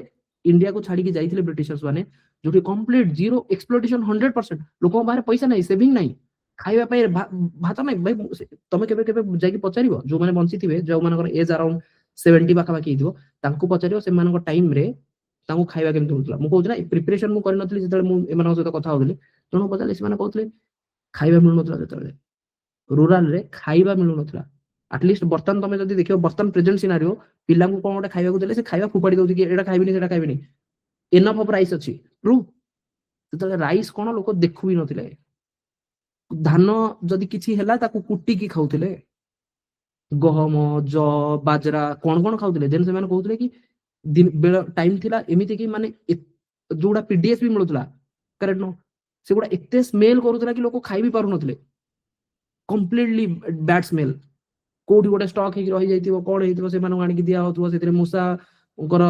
इंडिया को छाड़ी के जाइथिले ब्रिटिशर्स माने जोठी कंप्लीट जीरो एक्सप्लोइटेशन 100% लोक बाहर पैसा नहीं सेविंग नहीं खाइबा पय भात नहीं भाई तमे केबे केबे जाई पचारिबो जो माने बंची थिबे जो मानकर एज अराउंड 70 बाका बाकी हिथिबो तांको पचारिबो से मानको टाइम रे तांको खाइबा केमति होतला मु कहउछ ना प्रिपरेशन मु करन नथली जेतले मु एमान सहित कथा होतली जणो पचारले से माने कहउतले खाइबा मिलु नथला जेतले रूरल रे खाइबा मिलु नथला एटलीस्ट बर्तन तमे जदी देखियो बर्तन प्रेजेंट सिनारियो पिला को कोन गोटे खाइबा को देले से खाइबा फुपाडी दउछि कि एटा खाइबिनी सेटा खाइबिनी एनफ ऑफ राइस अछि ट्रू जेतले राइस कोन लोक देखु भी नथिले धान जदि किछि हैला ताकू कुटी की खाउथिले गहम ज बाजरा कोन कोन खाउथिले देन से माने कहउथिले कि दिन बेला टाइम थिला एमिति कि माने जोडा पीडीएस भी मिलुथला करेक्ट नो से गुडा एते स्मेल करूथला कि लोक खाइ भी पारु नथिले कंप्लीटली बैड स्मेल कोठी गोटे स्टॉक हे रही जाइतिबो कोन हेतिबो से माने आनि कि दिया होतबो सेतिरे मूसा ओकर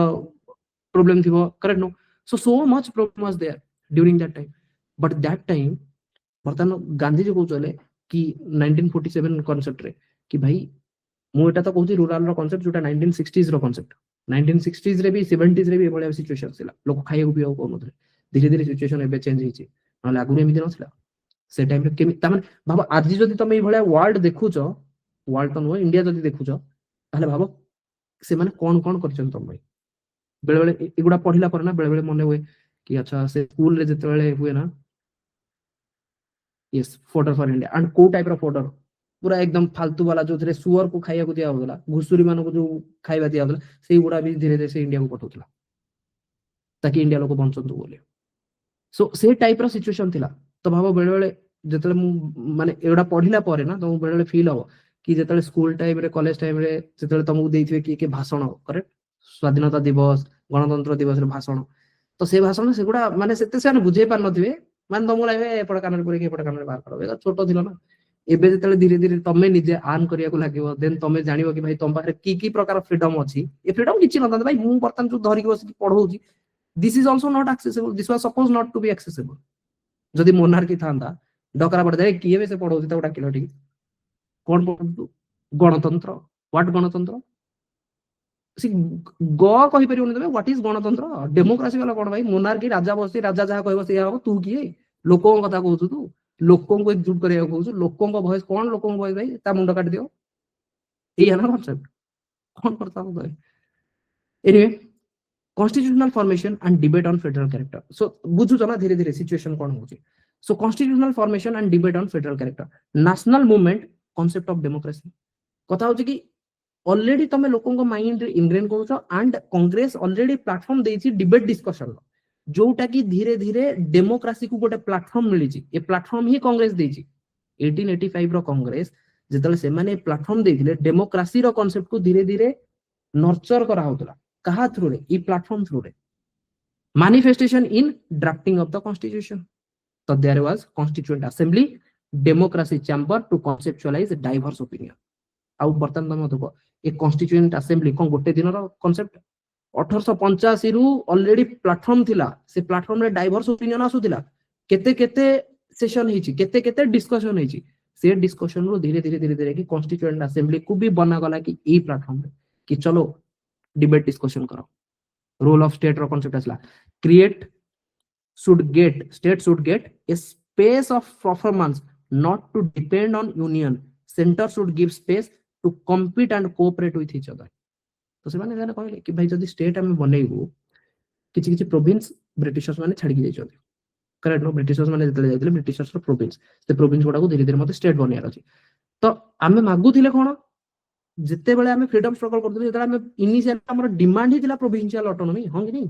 प्रॉब्लम थिबो correct no so much problem was there during that time but that time बर्तन गांधी जी कहउचले कि 1947 कांसेप्ट रे कि भाई मु एटा तो कहउची रूरल रो कांसेप्ट जोटा 1960s रो कांसेप्ट 1960s रे भी 70s रे भी एभले सिचुएशन थिला लोक खाइयो पियो को नथले धीरे धीरे सिचुएशन एबे चेंज हिची नले आगुरे एमिति नथिला से टाइम रे केमि त माने भाबो आज जदी तमे ए भले वर्ल्ड देखुचो वर्ल्ड तो नो इंडिया जदी देखुचो ताले भाबो से माने कोन करछन तम भाई बेले बेले एगुडा पढिला पर ना बेले बेले मने होय कि अच्छा से स्कूल रे जते बेले हुए ना yes fodder for India and को टाइप रो फॉडर पूरा एकदम फालतू वाला जो थे सुअर को खाइया को दिया होतला घुसुरी मान को जो खाइबा दिया होतला सेही गुडा भी धीरे धीरे से इंडिया को पठौतला ताकि इंडिया लोक बंचंतु बोले सो से टाइप रो सिचुएशन थिला तो भाबो बेले बेले जतले मु माने एडा पढिला परे ना तो बेले बेले फील हो कि जतले स्कूल टाइम रे कॉलेज टाइम रे जतले तुमको देइथिबे कि भाषण करेक्ट स्वाधीनता दिवस गणतंत्र दिवस रे भाषण तो से भाषण से गुडा माने सेते से बुझे पार नथिबे मान तुमको लागे एपड़ कानर पुरे के एपड़ कानर बाहर करो छोटो थिला ना एबे जतले धीरे धीरे तमे निजे आर्न करिया को लागिवो देन तमे जानिबो कि भाई तम पाखरे की प्रकार फ्रीडम अछि ए फ्रीडम किछि न भाई मु बर्तन जो धरि के बस पढौछि this is also not accessible this was suppose not to be accessible जदि मोनार्की थांदा डकरा पड़ दे किए बे से पढौछि त डाकिलो ठीक कोन पढु गणतंत्र व्हाट गणतंत्र सी ग कहि परियोनी तबे व्हाट इज गणतंत्र डेमोक्रेसी वाला कोन भाई मोनार्की राजा बसि राजा जहा कहबो से हो तू किए लोकों कथा कहउछु तू लोकों को एकजुट करिया कहउछु लोकों को वॉइस कोन लोकों को वॉइस भाई ता मुंडा काट दियो एई है ना कांसेप्ट कोन करता हो भाई anyway constitutional formation and debate on federal character so बुझु जना धीरे धीरे सिचुएशन कोन होची So constitutional formation and debate on federal character. National movement concept of democracy. কথা হচ্ছে কি অলরেডি তুমি লোকଙ୍କ ମାଇଣ୍ଡରେ ଇନଗ୍ରେନ୍ କରୁଛ and କଂଗ୍ରେସ ଅଲରେଡି ପ୍ଲାଟଫର୍ମ ଦେଇଛି ଡିବେଟ୍ ଡିସ୍କସନ ଯୋଉଟା କି ଧୀରେ ଧୀରେ ଡେମୋକ୍ରାସି କୁ ଗୋଟେ ପ୍ଲାଟଫର୍ମ ମିଳିଛି ଏ ପ୍ଲାଟଫର୍ମ ହିଁ କଂଗ୍ରେସ ଦେଇଛି 1885 ର କଂଗ୍ରେସ ଯେତେବେଳେ ସେମାନେ ପ୍ଲାଟଫର୍ମ ଦେଇଥିଲେ ଡେମୋକ୍ରାସିର କନସେପ୍ଟକୁ ଧୀରେ ଧୀରେ ନର୍ଚର କରାହଉଥିଲା କାହା ଥ୍ରୁରେ ଏ platform ଥ୍ରୁରେ manifestation in drafting of the constitution. So there was constituent assembly, democracy chamber to conceptualize diverse opinion. ଆଉ ବର୍ତ୍ତମାନ ତମେ ଦେଖ ଏ କନଷ୍ଟିଚ୍ୟୁଏଣ୍ଟ ଆସେମ୍ବଲି କଣ ଗୋଟେ ଦିନର କନସେପ୍ଟ 1885 ରୁ ଅଲରେଡି ପ୍ଲାଟଫର୍ମ ଥିଲା ସେ ପ୍ଲାଟଫର୍ମରେ ଡାଇଭର୍ସ ଓପିନିଅନ ଆସୁଥିଲା କେତେ କେତେ ସେସନ ହେଇଛି କେତେ କେତେ ଡିସ୍କସନ ହେଇଛି ସେ ଡିସ୍କସନ ରୁ ଧୀରେ ଧୀରେ ଧୀରେ ଧୀରେ କି କନଷ୍ଟିଚ୍ୟୁଏଣ୍ଟ ଆସେମ୍ବଲି କୁ ବି ବନାଗଲା କି ଏଇ ପ୍ଲାଟଫର୍ମରେ କି ଚलो डिबेट डिस्कशन करो रोल ऑफ स्टेट रो कांसेप्ट असला state should get a space of performance not to depend on union centre should give space to compete and cooperate with each other तो से माने जाने कहले कि भाई जदी स्टेट हम बनेइबो किछि किछि प्रोविंस ब्रिटिशर्स माने छाडी के जाइछथि करेक्ट नो ब्रिटिशर्स माने जतले जाइतले ब्रिटिशर्स रो प्रोविंस से प्रोविंस गुडा को धीरे धीरे मते स्टेट बनियार अछि तो आमे मागुथिले कोन जिते बेले आमे फ्रीडम स्ट्रगल करथि जेतले आमे इनिशियल हमर डिमांड ही थिला प्रोविंशियल ऑटोनॉमी हां कि नहीं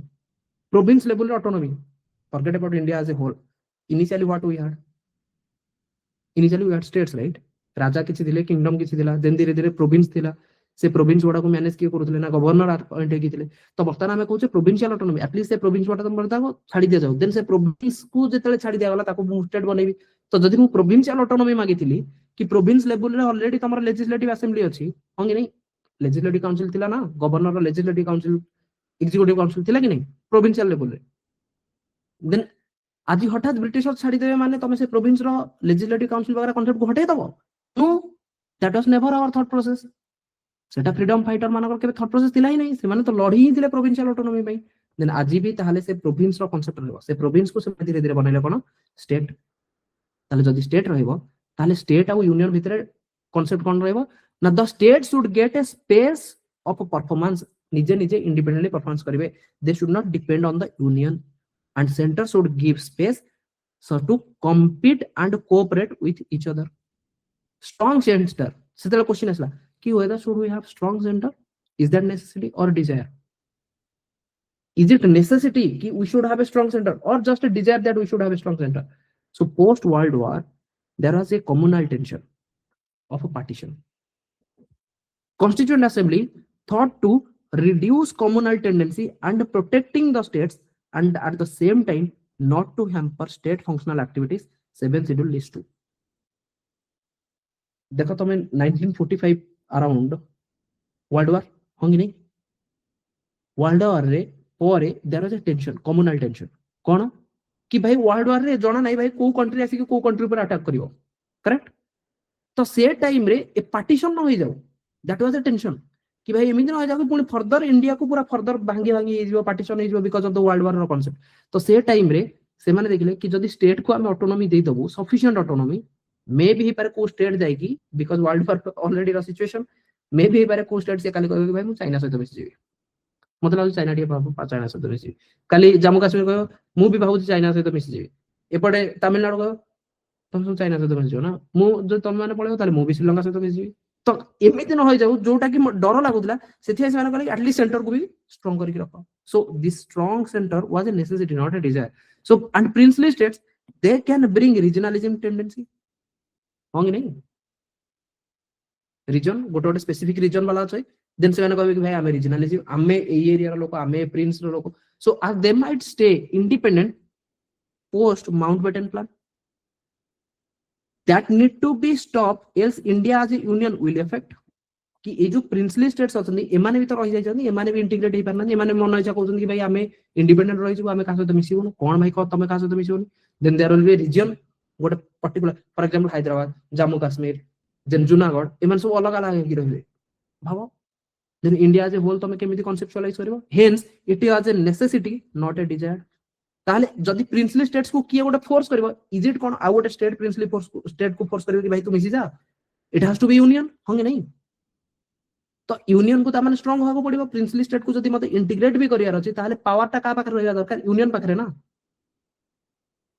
प्रोविंस लेवल रे autonomy forget about India as a whole initially what we had states right राजा किछि दिले किंगडम किछि दिला देन धीरे धीरे प्रोविंस थिला से प्रोविंस गुडा को मैनेज किए करथले ना गवर्नर अपॉइंट किथिले तो वर्तमान आमे कहूचे प्रोविंशियल ऑटोनॉमी एटलीस्ट से प्रोविंस गुडा तुम बरता छाडी दिया जाऊ देन से प्रोविंस को जेतले छाडी दिया गला ताको स्टेट बनेबी तो जदि मु प्रोविंशियल ऑटोनॉमी मागिथिली कि प्रोविंस लेवल रे ऑलरेडी तमर लेजिस्लेटिव असेंबली अछि हां कि नहीं लेजिस्लेटिव काउंसिल थिला ना गवर्नर रो लेजिस्लेटिव काउंसिल एग्जीक्यूटिव काउंसिल थिला कि नहीं प्रोविंशियल लेवल रे देन आज हठात ब्रिटिशर छाडी देबे माने तमे से प्रोविंस रो लेजिस्लेटिव काउंसिल वगैरह कांसेप्ट को हटाई दबो no that was never our thought process सेटा फ्रीडम फाइटर मानकर केबे थॉट प्रोसेस थिला ही नहीं से माने तो लड़ी ही थिले प्रोविंशियल ऑटोनॉमी पई देन आज भी ताहाले से प्रोविंस रो कांसेप्ट रहबो से प्रोविंस को से धीरे धीरे बनैले कोन स्टेट ताले जदी स्टेट रहबो ताले स्टेट आ यूनियन भितरे कांसेप्ट कोन रहबो ना the state should get a space of performance निजे निजे इंडिपेंडेंटली परफॉर्मेंस करिवे they should not depend on the union and centre should give space so to compete and cooperate with each other strong center setela question asla ki whether should we have strong center is that necessity or desire is it necessity ki we should have a strong center or just a desire that we should have a strong center so post world war there was a communal tension of a partition constituent assembly thought to reduce communal tendency and protecting the states and at the same time not to hamper state functional activities 7 schedule list 2 देखो तुम 1945 अराउंड वर्ल्ड वार होंगी नहीं वर्ल्ड वार रे पोरे there was a tension communal tension कोन कि भाई वर्ल्ड वार रे जणा नाही भाई को कंट्री आसी को कंट्री पर अटैक करिवो करेक्ट तो से टाइम रे ए पार्टीशन न होई जाऊ दैट वाज अ टेंशन कि भाई एमिति न हो जाऊ पुनी फर्दर इंडिया को पूरा फर्दर भांगी भांगी हे जिवो पार्टीशन हे जिवो because of the world war रो कांसेप्ट तो से टाइम रे से माने देखले कि जदी स्टेट को हम ऑटोनॉमी दे दबो सफिशिएंट ऑटोनॉमी मे भी पारे को स्टेट जाईकी बिकॉज़ वर्ल्ड वार ऑलरेडी रो सिचुएशन मे भी पारे को स्टेट से काली कहबे कि भाई मु चाइना सहित मिस जेबी मतलब चाइना टी बाबू चाइना सहित मिस जेबी काली जम्मू कश्मीर कहबो मु भी भाबु चाइना सहित मिस जेबी एपटे तमिलनाडु कहबो तुम सब चाइना सहित मिस जेबो ना मु जो तुम माने पळेबो ताले मु भी श्रीलंका सहित मिस जेबी तो एमिति न होई जाऊ जोटा कि डर लागुतला सेथि से माने कहले एटलीस्ट सेंटर को भी स्ट्रांग करके रखो so this strong centre was a necessity not a Dzire so and princely states they can bring regionalism tendency होंगे नहीं रीजन गोटे गोटे स्पेसिफिक रीजन वाला छै देन से माने कहबे कि भाई हमें रीजनलिज्म हमें ए एरिया रो लोक हमें प्रिंस रो लोक सो as they might stay independent post Mountbatten plan that need to be stopped else India as a union will affect कि ए जो प्रिंसली स्टेट्स अछन एमाने भी तो रहि जाय छन एमाने भी इंटीग्रेट हे परना एमाने मन इच्छा कहउछन कि भाई हमें इंडिपेंडेंट रहि छु हमें कासे तो मिसिबो कोन भाई को तमे कासे तो मिसिबो then there will be region गोटे particular for example Hyderabad Jammu Kashmir then Junagadh एमन सब अलग अलग कि रहिबे भाबो then India as a whole तमे केमिति कॉन्सेप्चुअलाइज करबो hence it is a necessity not a desire ताले जदी प्रिंसली स्टेट्स को किए गोटे फोर्स करबो इज इट कोन आ गोटे स्टेट प्रिंसली फोर्स स्टेट को फोर्स करबो कि भाई तू मिसि जा it has to be union होंगे नहीं तो यूनियन को तामाने स्ट्रांग होगा पड़िबो प्रिंसली स्टेट को जदी मते इंटीग्रेट भी करियार अछि ताले पावर ता का पाखरे रहबा दरकार यूनियन पाखरे ना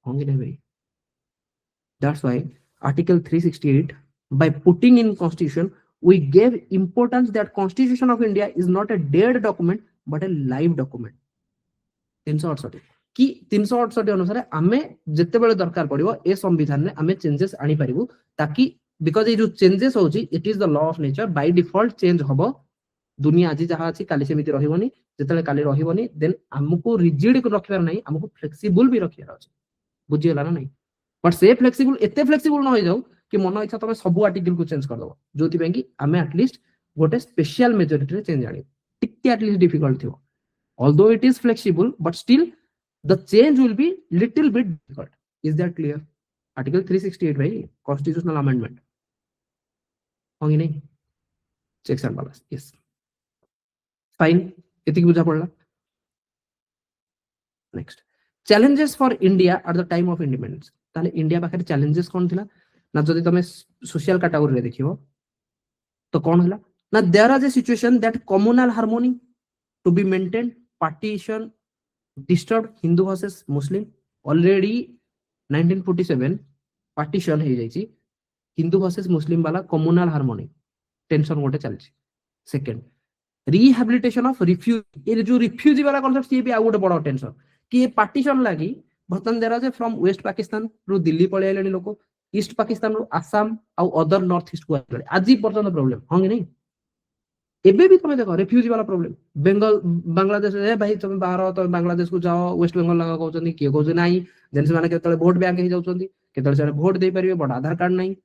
होंगे नहीं भाई That's why Article 368, by putting in Constitution, we gave importance that Constitution of India is not a dead document but a live document. 368 कि 368 अनुसार आमे जेतेबेले दरकार पड़िबो ए संविधान ने आमे चेंजेस आनी परिबु ताकि बिकॉज ये जो चेंजेस होची it is the law of nature by default change हबो दुनिया आज जहाँ अच्छी काली सेमिति रहिबोनी जेतेले काली रहिबोनी देन हमको रिजिड रखिबार नहीं हमको फ्लेक्सिबल भी रखिबार अछि बुझियला ना नहीं बट से फ्लेक्सिबल एते फ्लेक्सिबल न हो जाऊ कि मन इच्छा तमे सब आर्टिकल को चेंज कर दो जोति पे कि आमे एटलीस्ट गोटे स्पेशल मेजॉरिटी रे चेंज आनी टिके एटलीस्ट डिफिकल्ट थियो although it is flexible but still the change will be little bit difficult. Is that clear? Article 368 by constitutional amendment होंगी नहीं checks and balances. Yes, fine. इतनी बुझा पड़ला. Next, challenges for India at the time of independence. ताले इंडिया पाखे challenges कौन थिला ना जदि तमे social category रे देखिबो तो कौन होला ना there is a situation that communal harmony to be maintained, partition disturbed Hindu versus Muslim. Already 1947 partition हो जाइछि हिंदू वर्सेस मुस्लिम वाला कम्युनल हार्मोनी टेंशन गोटे चलछि. Second, rehabilitation of refugee. ये जो रिफ्यूजी वाला कांसेप्ट ये भी आ गोटे बड़ टेंशन कि ये पार्टीशन लागी बर्तन देरा जे फ्रॉम वेस्ट पाकिस्तान रु दिल्ली पळे आलेनी लोक ईस्ट पाकिस्तान रु आसाम आ अदर नॉर्थ ईस्ट को आले आज पर्यंत प्रॉब्लम होंगे नहीं एबे भी तुम देखो रिफ्यूजी वाला प्रॉब्लम बेंगल बांग्लादेश रे भाई तुम बाहर तो बांग्लादेश को जाओ वेस्ट बंगाल लगा कहउछनी के कहउछ नाही जेन से माने केतले वोट बैंक हे जाउछनी केतले से वोट दे परिबे बड आधार कार्ड नाही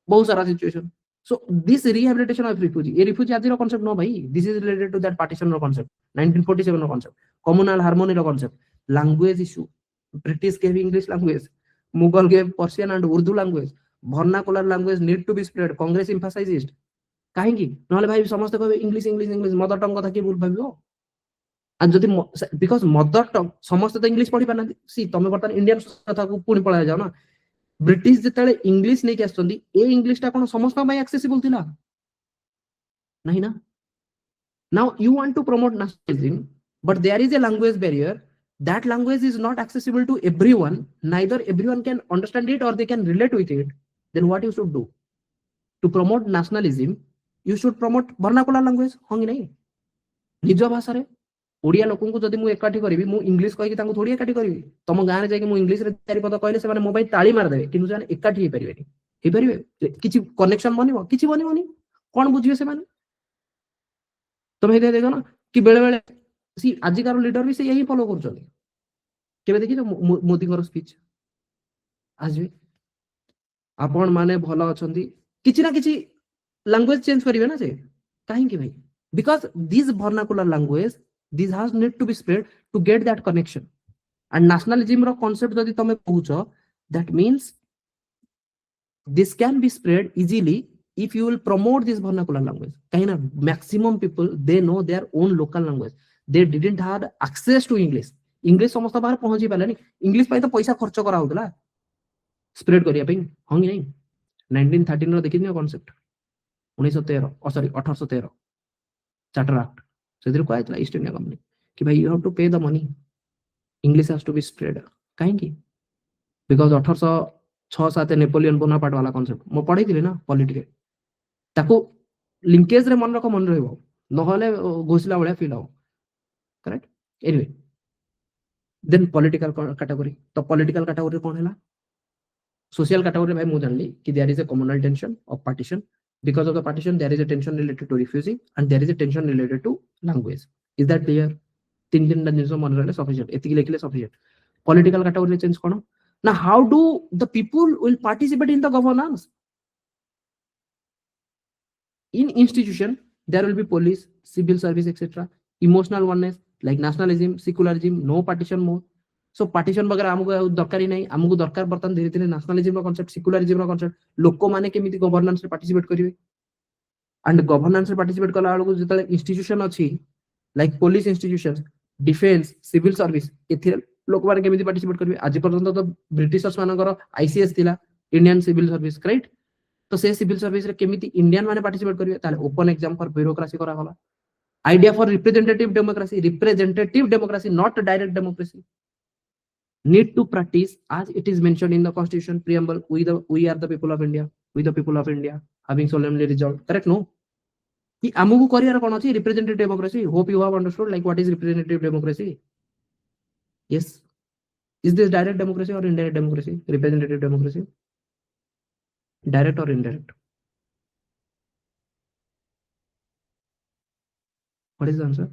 बहुत सारा situation. So this rehabilitation of refugee ये रिफ्यूजी आदिर कांसेप्ट नो भाई this is related to that partition रो कांसेप्ट 1947 रो कांसेप्ट कम्युनल हार्मोनी रो concept language issue British gave English language Mughal gave Persian and Urdu language vernacular language need to be spread Congress emphasized कहीं ना भाई समस्त कहे English English English mother tongue कथा कि भूल भाव जदि बिकॉज मदर टंग समस्त तो इंग्लिश पढ़ी पाना सी तुम बर्तमान इंडियन कथा को पुणी पळा जाओ ना ब्रिटिश जेतेले इंग्लिश नहीं आसछंदी ए इंग्लिश टा कोन समस्त पय एक्सेसिबल थिला नहीं ना. Now you want to promote nationalism but there is a language barrier that language is not accessible to everyone neither everyone can understand it or they can relate with it. Then what you should do to promote nationalism you should promote vernacular language होंगी नहीं निज भाषा रे ओडिया लोकन को जदि मु एकाठी करबी मु इंग्लिश कहि कि तांको थोड़ी एकाठी करबी तम गां रे जाय कि मु इंग्लिश रे चारि पद कहले से माने मोबाइल ताली मार देबे किंतु जाने एकाठी हे परिबेनी हे परिबे किछि कनेक्शन बनिबो किछि बनिबोनी कोन बुझियो से माने तुम हे देखो ना कि बेले बेले सी आजिकार लीडर भी से यही फॉलो करछथि केबे देखि तो मोदी कर स्पीच आज भी आपण माने भलो अछंती किछि ना किछि लैंग्वेज चेंज करिवे ना से काहे कि भाई because this vernacular language this has need to be spread to get that connection and nationalism रो कांसेप्ट जदि तमे कहूछो that means this can be spread easily if you will promote this vernacular language kahin na maximum people they know their own local language they didn't have access to english समस्त बाहर पहुंची पालेनी इंग्लिश पय तो पैसा खर्च करा होतला स्प्रेड करिया पे होंगी नहीं 1913 रो देखिनियो कांसेप्ट 1913 सॉरी 1813 चार्टर एक्ट सेतिर को आइतला ईस्ट इंडिया कंपनी कि भाई you have to pay the money English has to be spread काहे कि बिकॉज़ 1806-7 नेपोलियन बोनापार्ट वाला कांसेप्ट मो पढै थिले ना पॉलिटिक्स ताको लिंकेज रे मन रख मन रहइबो नहले घोषला बळिया फील हो correct. Anyway then political category तो पॉलिटिकल कैटेगरी कोन हैला सोशल कैटेगरी भाई मु जानली कि there is a communal tension of partition because of the partition there is a tension related to refusing and there is a tension related to language. Is that clear? तीन जिनिस मन रहले सफिशिएंट एतिकी लेखिले सफिशिएंट. पॉलिटिकल कैटेगरी चेंज कोन ना how do the people will participate in the governance in institution there will be police civil service etc emotional oneness like nationalism secularism no partition more so partition वगैरह हमको दरकार ही नहीं हमको दरकार बर्तन धीरे धीरे nationalism रो कांसेप्ट secularism रो कांसेप्ट लोक माने केमिति गवर्नेंस रे पार्टिसिपेट करिवे एंड गवर्नेंस रे पार्टिसिपेट कला वाला जतले इंस्टीट्यूशन अछि like police institutions defence civil service एथिरे लोक माने केमिति पार्टिसिपेट करिवे आज पर्यंत तो ब्रिटिशर्स मानकर आईसीएस थिला इंडियन सिविल सर्विस राइट तो से सिविल सर्विस रे केमिति इंडियन माने पार्टिसिपेट करिवे ताले ओपन एग्जाम फॉर ब्यूरोक्रेसी करा होला idea for representative democracy not direct democracy need to practice as it is mentioned in the constitution preamble. We are the people of India, we the people of India having solemnly resolved. Correct? No? कि आमको करियर कौन अछि representative democracy. Hope you have understood like what is representative democracy. Yes. Is this direct democracy or indirect democracy? Representative democracy. Direct or indirect? What is the answer?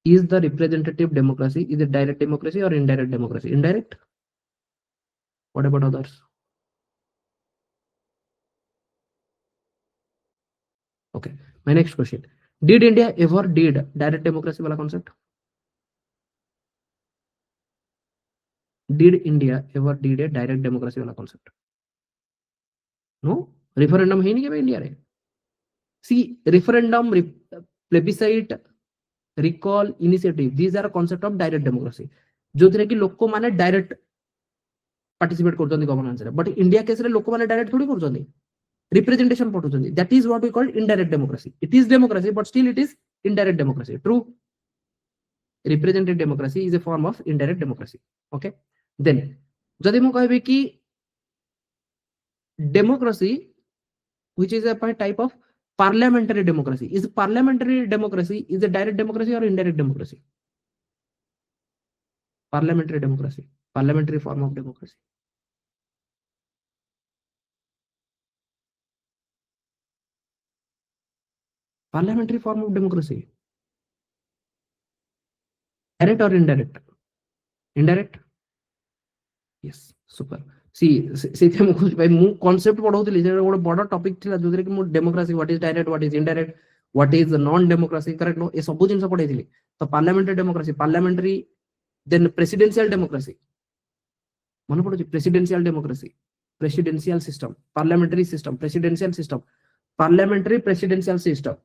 Is the representative democracy is it direct democracy or indirect democracy? Indirect. What about others? Okay. My next question: did India ever did direct democracy wala concept? Did India ever did a direct democracy wala concept? No. Referendum है नहीं क्या India रे? See, referendum, plebiscite, recall, initiative. These are a concept of direct democracy. जो थे कि लोक माने डायरेक्ट पार्टिसिपेट करते गवर्नेंस रे, बट इंडिया केस रे लोक माने डायरेक्ट थोड़ी करते रिप्रेजेंटेशन पठुचंदी. That is what we call indirect democracy. It is democracy but still it is indirect democracy. True. Representative democracy is a form of indirect democracy. Okay. Then जदि मु कहबे कि democracy which is a type of parliamentary democracy, is parliamentary democracy is a direct democracy or indirect democracy? Parliamentary democracy, parliamentary form of democracy. Parliamentary form of democracy. Direct or indirect? Indirect. Yes. Super. See, concept broader topic democracy, what is direct, what is indirect, what is non-democracy, correct? No, ये सब जिनसे पढ़े थी. तो parliamentary democracy, parliamentary, then presidential democracy. मन पड़ो presidential democracy, presidential system, parliamentary system, presidential system, parliamentary presidential system.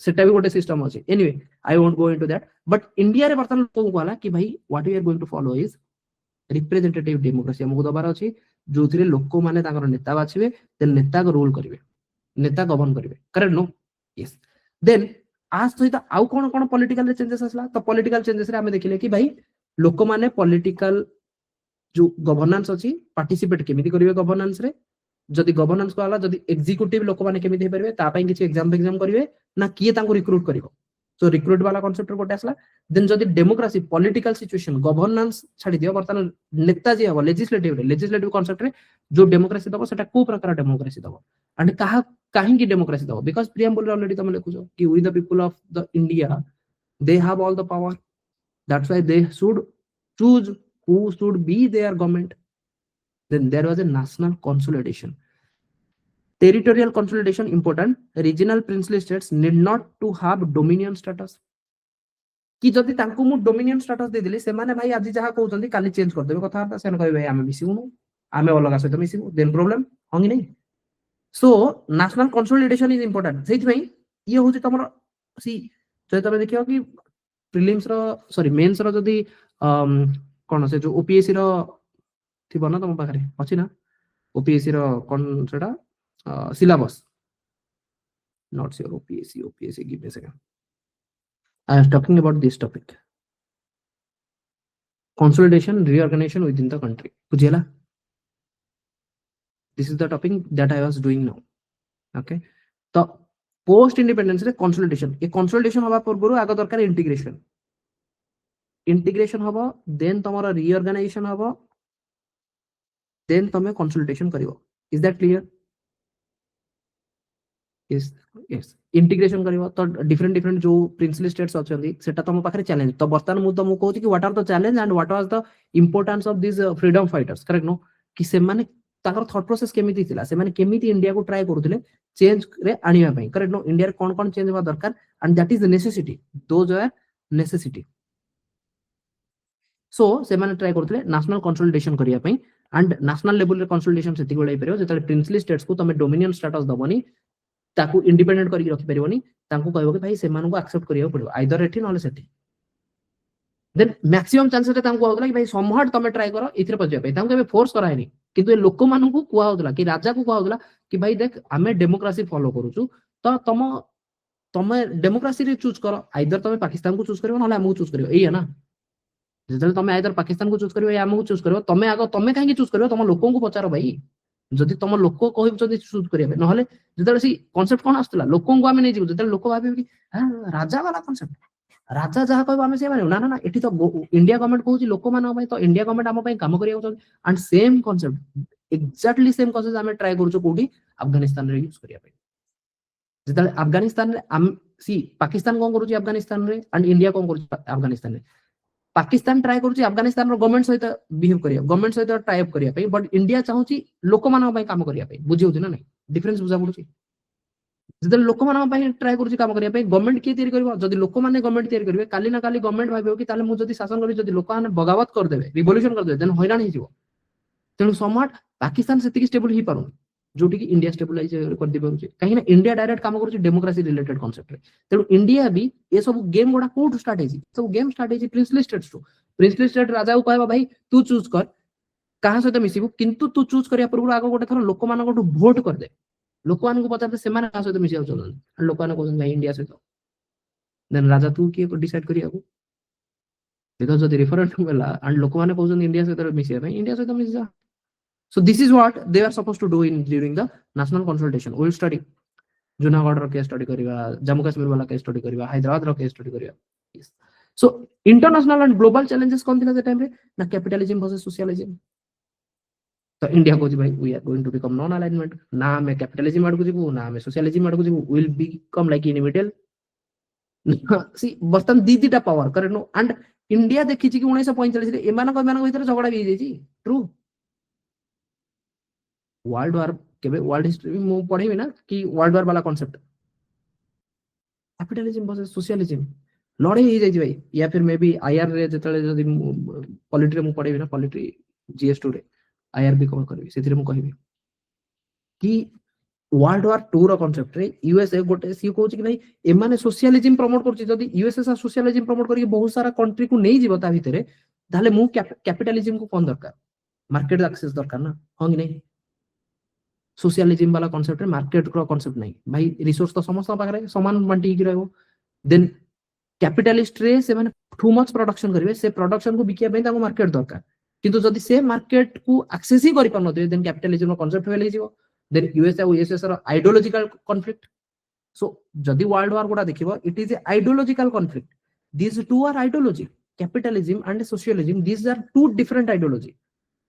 सेटा भी गोटे सिस्टम अछि. Anyway, I won't go into that. But India रे वर्तमान को कहला कि भाई what we are going to follow is representative democracy. हमको दबार अछि जो थिरे लोक माने ताकर नेता बाछिबे, देन नेता को रोल करिवे, नेता गवर्न करिवे. करेक्ट? नो. यस. देन आज सहित आउ कोन कोन पॉलिटिकल चेंजेस असला. तो पॉलिटिकल चेंजेस रे हमें देखिले कि भाई लोक माने पॉलिटिकल जो गवर्नेंस अछि पार्टिसिपेट केमिति करिवे गवर्नेंस रे. जदि गवर्नेंस को आला, जदि एग्जीक्यूटिव लोक माने केमिति हे परबे, ता पई किछि एग्जाम करिवे ना किए तांको रिक्रूट करिवो. सो रिक्रूट वाला कॉन्सेप्ट गोटे आसला. देन जदि डेमोक्रेसी पॉलिटिकल सिचुएशन गवर्नेंस छाड़ी दियो, बर्तमान नेता जे हबो लेजिस्लेटिव कॉन्सेप्ट रे जो डेमोक्रेसी दबो सेटा को प्रकार डेमोक्रेसी दबो एंड कहा काहे की डेमोक्रेसी दबो. बिकॉज़ प्रियम्बल ऑलरेडी तुम लिखुछो कि we the people of the India they have all the power, that's why they should choose who should be their government. Then there was a national consolidation. Territorial consolidation important. Regional princely states need not to have dominion status. कि जदि तांको मु डोमिनियन स्टेटस दे दिले, से माने भाई आज जहा कहउचंदी काली चेंज कर देबे कथा से कहबे भाई आमे मिसिउनु, आमे अलगा सहित मिसिउ, देन प्रॉब्लम होंगी नहीं. So national consolidation is important. सेति भाई ये होची तमरो सी जे तमे देखियो कि प्रीलिम्स रो सॉरी मेंस रो जदि कोन से जो ओपीएससी रो थिबो ना तम पाखरे अछि ना, ओपीएससी रो कोन सेटा syllabus. Not sure. OPSC, give me a second. I am talking about this topic. Consolidation, reorganization within the country. Bujhela? This is the topic that I was doing now. Okay. So post independence consolidation. A consolidation haba पूर्वरु आगे दरकार integration. Integration हबो, then तमरा reorganization हबो, then तमे consolidation करिवो. Is that clear? Yes, yes. Integration करिवो तो डिफरेंट जो प्रिंसली स्टेट्स अछंदी सेटा तम पाखरे चैलेंज. तो बर्तमान मु तमु कहूची कि what are the challenge and what was the importance of this freedom fighters. Correct? No. कि से माने ताकर थॉट प्रोसेस केमिति थिला, से माने केमिति इंडिया को ट्राई करूथिले चेंज रे आनिबा पई. करेक्ट? नो. इंडिया रे कोन चेंज होबा दरकार and that is necessity. Those are necessity. So से माने ट्राई करूथिले नेशनल कंसोलिडेशन करिया पई एंड नेशनल लेवल रे कंसोलिडेशन सेति गोलाई परियो जेतले प्रिंसली स्टेट्स को तमे डोमिनियन स्टेटस दबोनी, ताकू इंडिपेंडेंट करके रखि परिबोनी, तांको कहबो कि भाई सेमान को एक्सेप्ट करियो पड़ियो आइदर एठी नले सेठी. देन मैक्सिमम चांसेस रे तांको होतला कि भाई समहाट तमे ट्राई करो इथरे पजिया पे. तांको केबे फोर्स करायनी, किंतु ए लोक मानन को कुआ होतला कि राजा को कुआ होतला कि भाई देख आमे डेमोक्रेसी फॉलो करूछु, तो तम तमे डेमोक्रेसी रे चूज करो आइदर तमे पाकिस्तान को चूज करियो नले हमहु चूज करियो एई है ना जेतले तमे आइदर पाकिस्तान को चूज करियो या हमहु चूज करियो तमे आगो तमे काहे की चूज करियो तम लोकन को पचारो भाई जदि तम लोक कहउछथि चूज करियो नहले जेतले सी कांसेप्ट कोन आस्तला लोकन को आमे नै जिवो जेतले लोक भाबे कि हां राजा वाला कांसेप्ट राजा जहा कहबो आमे से माने ना ना ना एठी तो इंडिया गवर्नमेंट कहउछि लोक मान भाई तो इंडिया गवर्नमेंट हम भाई काम करियो and same concept exactly same concept आमे ट्राई करछु कोठी अफगानिस्तान रे यूज करिया जेतले अफगानिस्तान रे सी पाकिस्तान कोन करूछि अफगानिस्तान रे एंड इंडिया कोन करूछि अफगानिस्तान रे पाकिस्तान ट्राई करूछि अफगानिस्तान रो गवर्नमेंट सहित बिहेव करिया गवर्नमेंट सहित टाई अप करिया पई बट इंडिया चाहूछि लोक मान भाई काम करिया पई बुझि होछि ना नै डिफरेंस बुझा पडुछि जेतले लोक मान भाई ट्राई करूछि काम करिया पई गवर्नमेंट के तयारी करबो जदि लोक माने गवर्नमेंट तयारी करबे काली ना काली गवर्नमेंट भाबियो कि ताले मु जदि शासन करी जदि लोक माने बगावत कर देबे रिवोल्यूशन कर देबे देन हैरान हि जिवो तेनु समाट पाकिस्तान सेतिकी स्टेबल हि पारो जोटी की इंडिया स्टेबलाइज कर दि पारुछि काहे ना इंडिया डायरेक्ट काम करूछि डेमोक्रेसी रिलेटेड कांसेप्ट रे तेनु इंडिया भी ए सब गेम गोडा कोड स्टार्ट हेछि सब गेम स्टार्ट हेछि प्रिंसली स्टेट राजा को कहबा भाई तू चूज कर कहा सहित मिसिबु किंतु तू चूज करिया पूर्व आगो गोटे थरो लोक मान को वोट कर दे लोक मान को पचारते से माने कहा सहित मिसिया चलन लोक मान को भाई इंडिया सहित देन राजा तू की डिसाइड करिया को बिकॉज़ जदि रेफरेंडम होला एंड लोक मान कहउछन इंडिया सहित मिसिया भाई इंडिया सहित मिसिया so this is what they are supposed to do in during the national consultation we will study junagadh ro case study kariba jammu kashmir wala case study kariba hyderabad ro case study kariba yes. so international and global challenges kon thila that time re na capitalism versus socialism तो इंडिया को भाई we are going to become non alignment ना मैं कैपिटलिज्म आड़ को जीवु ना मैं सोशलिज्म आड़ को जीवु will become like in middle sea बर्तन दीटा पावर करे नो एंड इंडिया देखि कि 1945 रे एमानक भीतर झगड़ा भी जाई ट्रू वर्ल्ड वार केबे वर्ल्ड हिस्ट्री मु पढेबी ना कि वर्ल्ड वार वाला कांसेप्ट कैपिटलिज्म वर्सेस सोशलिज्म लड़े ही जाई भाई या फिर मे बी आईआर रे जतले जदी पॉलिटी रे मु पढेबी ना पॉलिटी जीएस2 रे आईआर भी कवर करबी सेथिरे मु कहबी कि वर्ल्ड वार 2 रो कांसेप्ट रे यूएसए गोटे सी कहउछि कि भाई एमाने सोशलिज्म प्रमोट करछि जदी यूएसए सा सोशलिज्म प्रमोट करी बहुत सारा कंट्री को नै जीवता भितरे ताले मु कैपिटलिज्म को कोन दरकार मार्केट एक्सेस दरकार ना हां कि नै सोशलिज्म वाला कांसेप्ट रे मार्केट रो कांसेप्ट नहीं भाई रिसोर्स तो समस्त पाखरे समान बांटी कि रहबो देन कैपिटलिस्ट रे से माने टू मच प्रोडक्शन करिवे से प्रोडक्शन को बिकिया पई ताको मार्केट दरकार किंतु जदी से मार्केट को एक्सेस ही करि पन नदे देन कैपिटलिज्म रो कांसेप्ट फेल हिजिवो देन यूएस और यूएसएस रो आइडियोलॉजिकल कॉन्फ्लिक्ट सो जदी वर्ल्ड वार गोडा देखिबो it is a ideological conflict these two are ideology capitalism and socialism these are two different ideology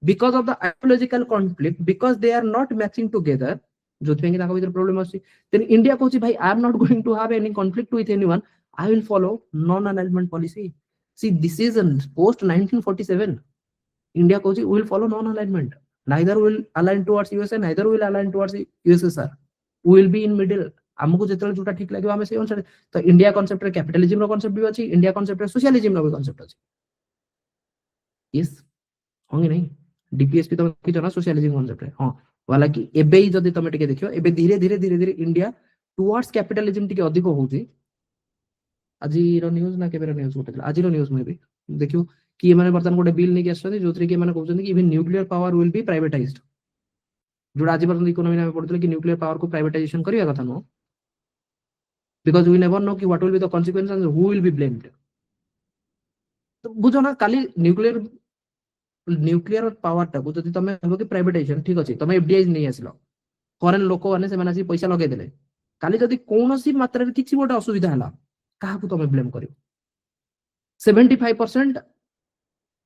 because of the ideological conflict because they are not matching together जो थेंगे ताको भीतर प्रॉब्लम आसी then india कहउछि भाई I am not going to have any conflict with anyone I will follow non alignment policy see this is post 1947 india कहउछि we will follow non alignment neither will align towards USA neither will align towards USSR we will be in middle हमको जेतले जोटा ठीक लागियो हमें से अनुसार तो इंडिया कांसेप्ट रे कैपिटलिज्म रो कांसेप्ट भी अछि इंडिया कांसेप्ट रे सोशलिज्म रो भी कांसेप्ट अछि यस होंगे नहीं डीपीएसपी तो कि जना सोशलिज्म कांसेप्ट है हां वाला कि एबे ही जदी तमे टिके देखियो एबे धीरे धीरे इंडिया टुवर्ड्स कैपिटलिज्म टिके अधिक होउची आजि रो न्यूज़ ना केबे रो न्यूज़ गोटे आजि रो न्यूज़ में भी देखियो कि माने बर्तन गोटे बिल नै के आछथि जोतरे कि माने कहउछन कि even nuclear power will be privatised जोड़ा आज पर्यंत इकोनॉमी में पढ़थले कि न्यूक्लियर पावर को प्राइवेटाइजेशन करिया कथा no because we never know कि what will be the consequences and who will be blamed तो बुझो ना काली न्यूक्लियर पावर टा को जदी तमे हबो कि प्राइवेटाइजेशन ठीक अछि तमे एफडीआई नै आसिलो फॉरेन लोक माने से माने आसी पैसा लगे देले काली जदी कोनोसी मात्रा रे किछि गोटा असुविधा हला काहा को तमे ब्लेम करियो 75%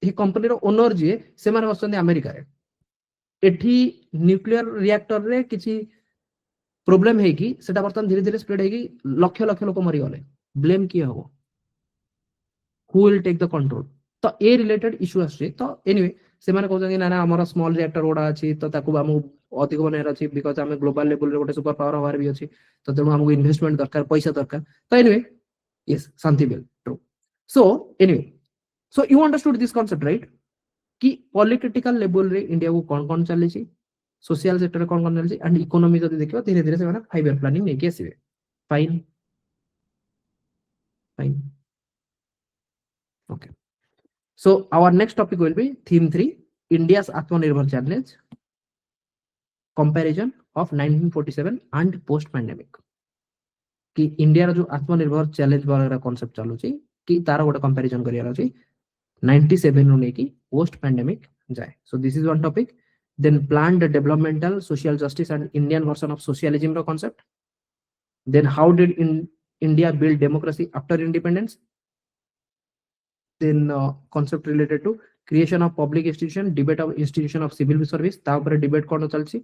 ए कंपनी रो ओनर जे से माने बसଛନ୍ତି अमेरिका रे एठी न्यूक्लियर रिएक्टर रे किछि प्रॉब्लम है कि सेटा बर्तन धीरे धीरे स्प्रेड है कि लक्ष लक्ष लोक मरि गले ब्लेम किए हो who will take the control तो ए रिलेटेड इशू आछे तो एनीवे से माने कहउछन ना ना हमर स्मॉल रिएक्टर ओडा अछि तो ताकू हम अधिक बनेर अछि बिकॉज़ हम ग्लोबल लेवल रे गोटे सुपर पावर हवार भी अछि तो तेनु हमको इन्वेस्टमेंट दरकार पैसा दरकार तो anyway yes Shanti bill true so anyway so you understood this concept right कि पॉलिटिकल लेवल रे इंडिया को कोन चली छी सोशल सेक्टर कोन कोन चली एंड इकोनॉमी जदी देखियो धीरे धीरे से माने 5 ईयर प्लानिंग नै के आसीबे fine fine okay so our next topic will be theme 3 India's Atmanirbhar challenge comparison of 1947 and post pandemic कि इंडिया रो जो आत्मनिर्भर चैलेंज वाला कांसेप्ट चालू छी कि तारा गोटे कंपैरिजन करियार अछि 97 नु नेकी पोस्ट पैंडेमिक जाए. So this is one topic. Then planned developmental social justice and Indian version of socialism ro concept. Then how did India build democracy after independence? Then concept related to creation of public institution, debate of institution of civil service, ता ऊपर debate cone चलछि.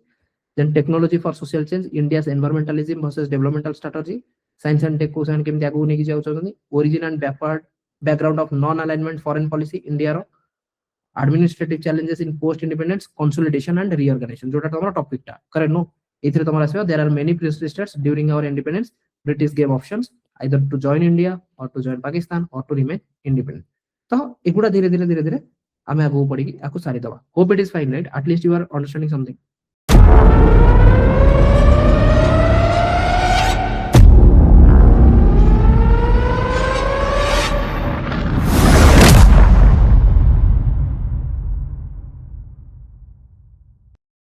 Then technology for social change, India's environmentalism versus developmental strategy, science and tech को सान केमति आगु नेकी जाउ चलछन. Origin and background of non alignment foreign policy India row, administrative challenges in post independence, consolidation and reorganization. जोटा तमरा टॉपिक टा करे नो एथिरे तमरा आसीबा. There are many privileged states during our independence. British gave options either to join India or to join Pakistan or to remain independent. तो एगुडा धीरे धीरे धीरे धीरे आमे आगु पड़ी आकु सारी दवा. Hope it is fine, right? At least you are understanding something.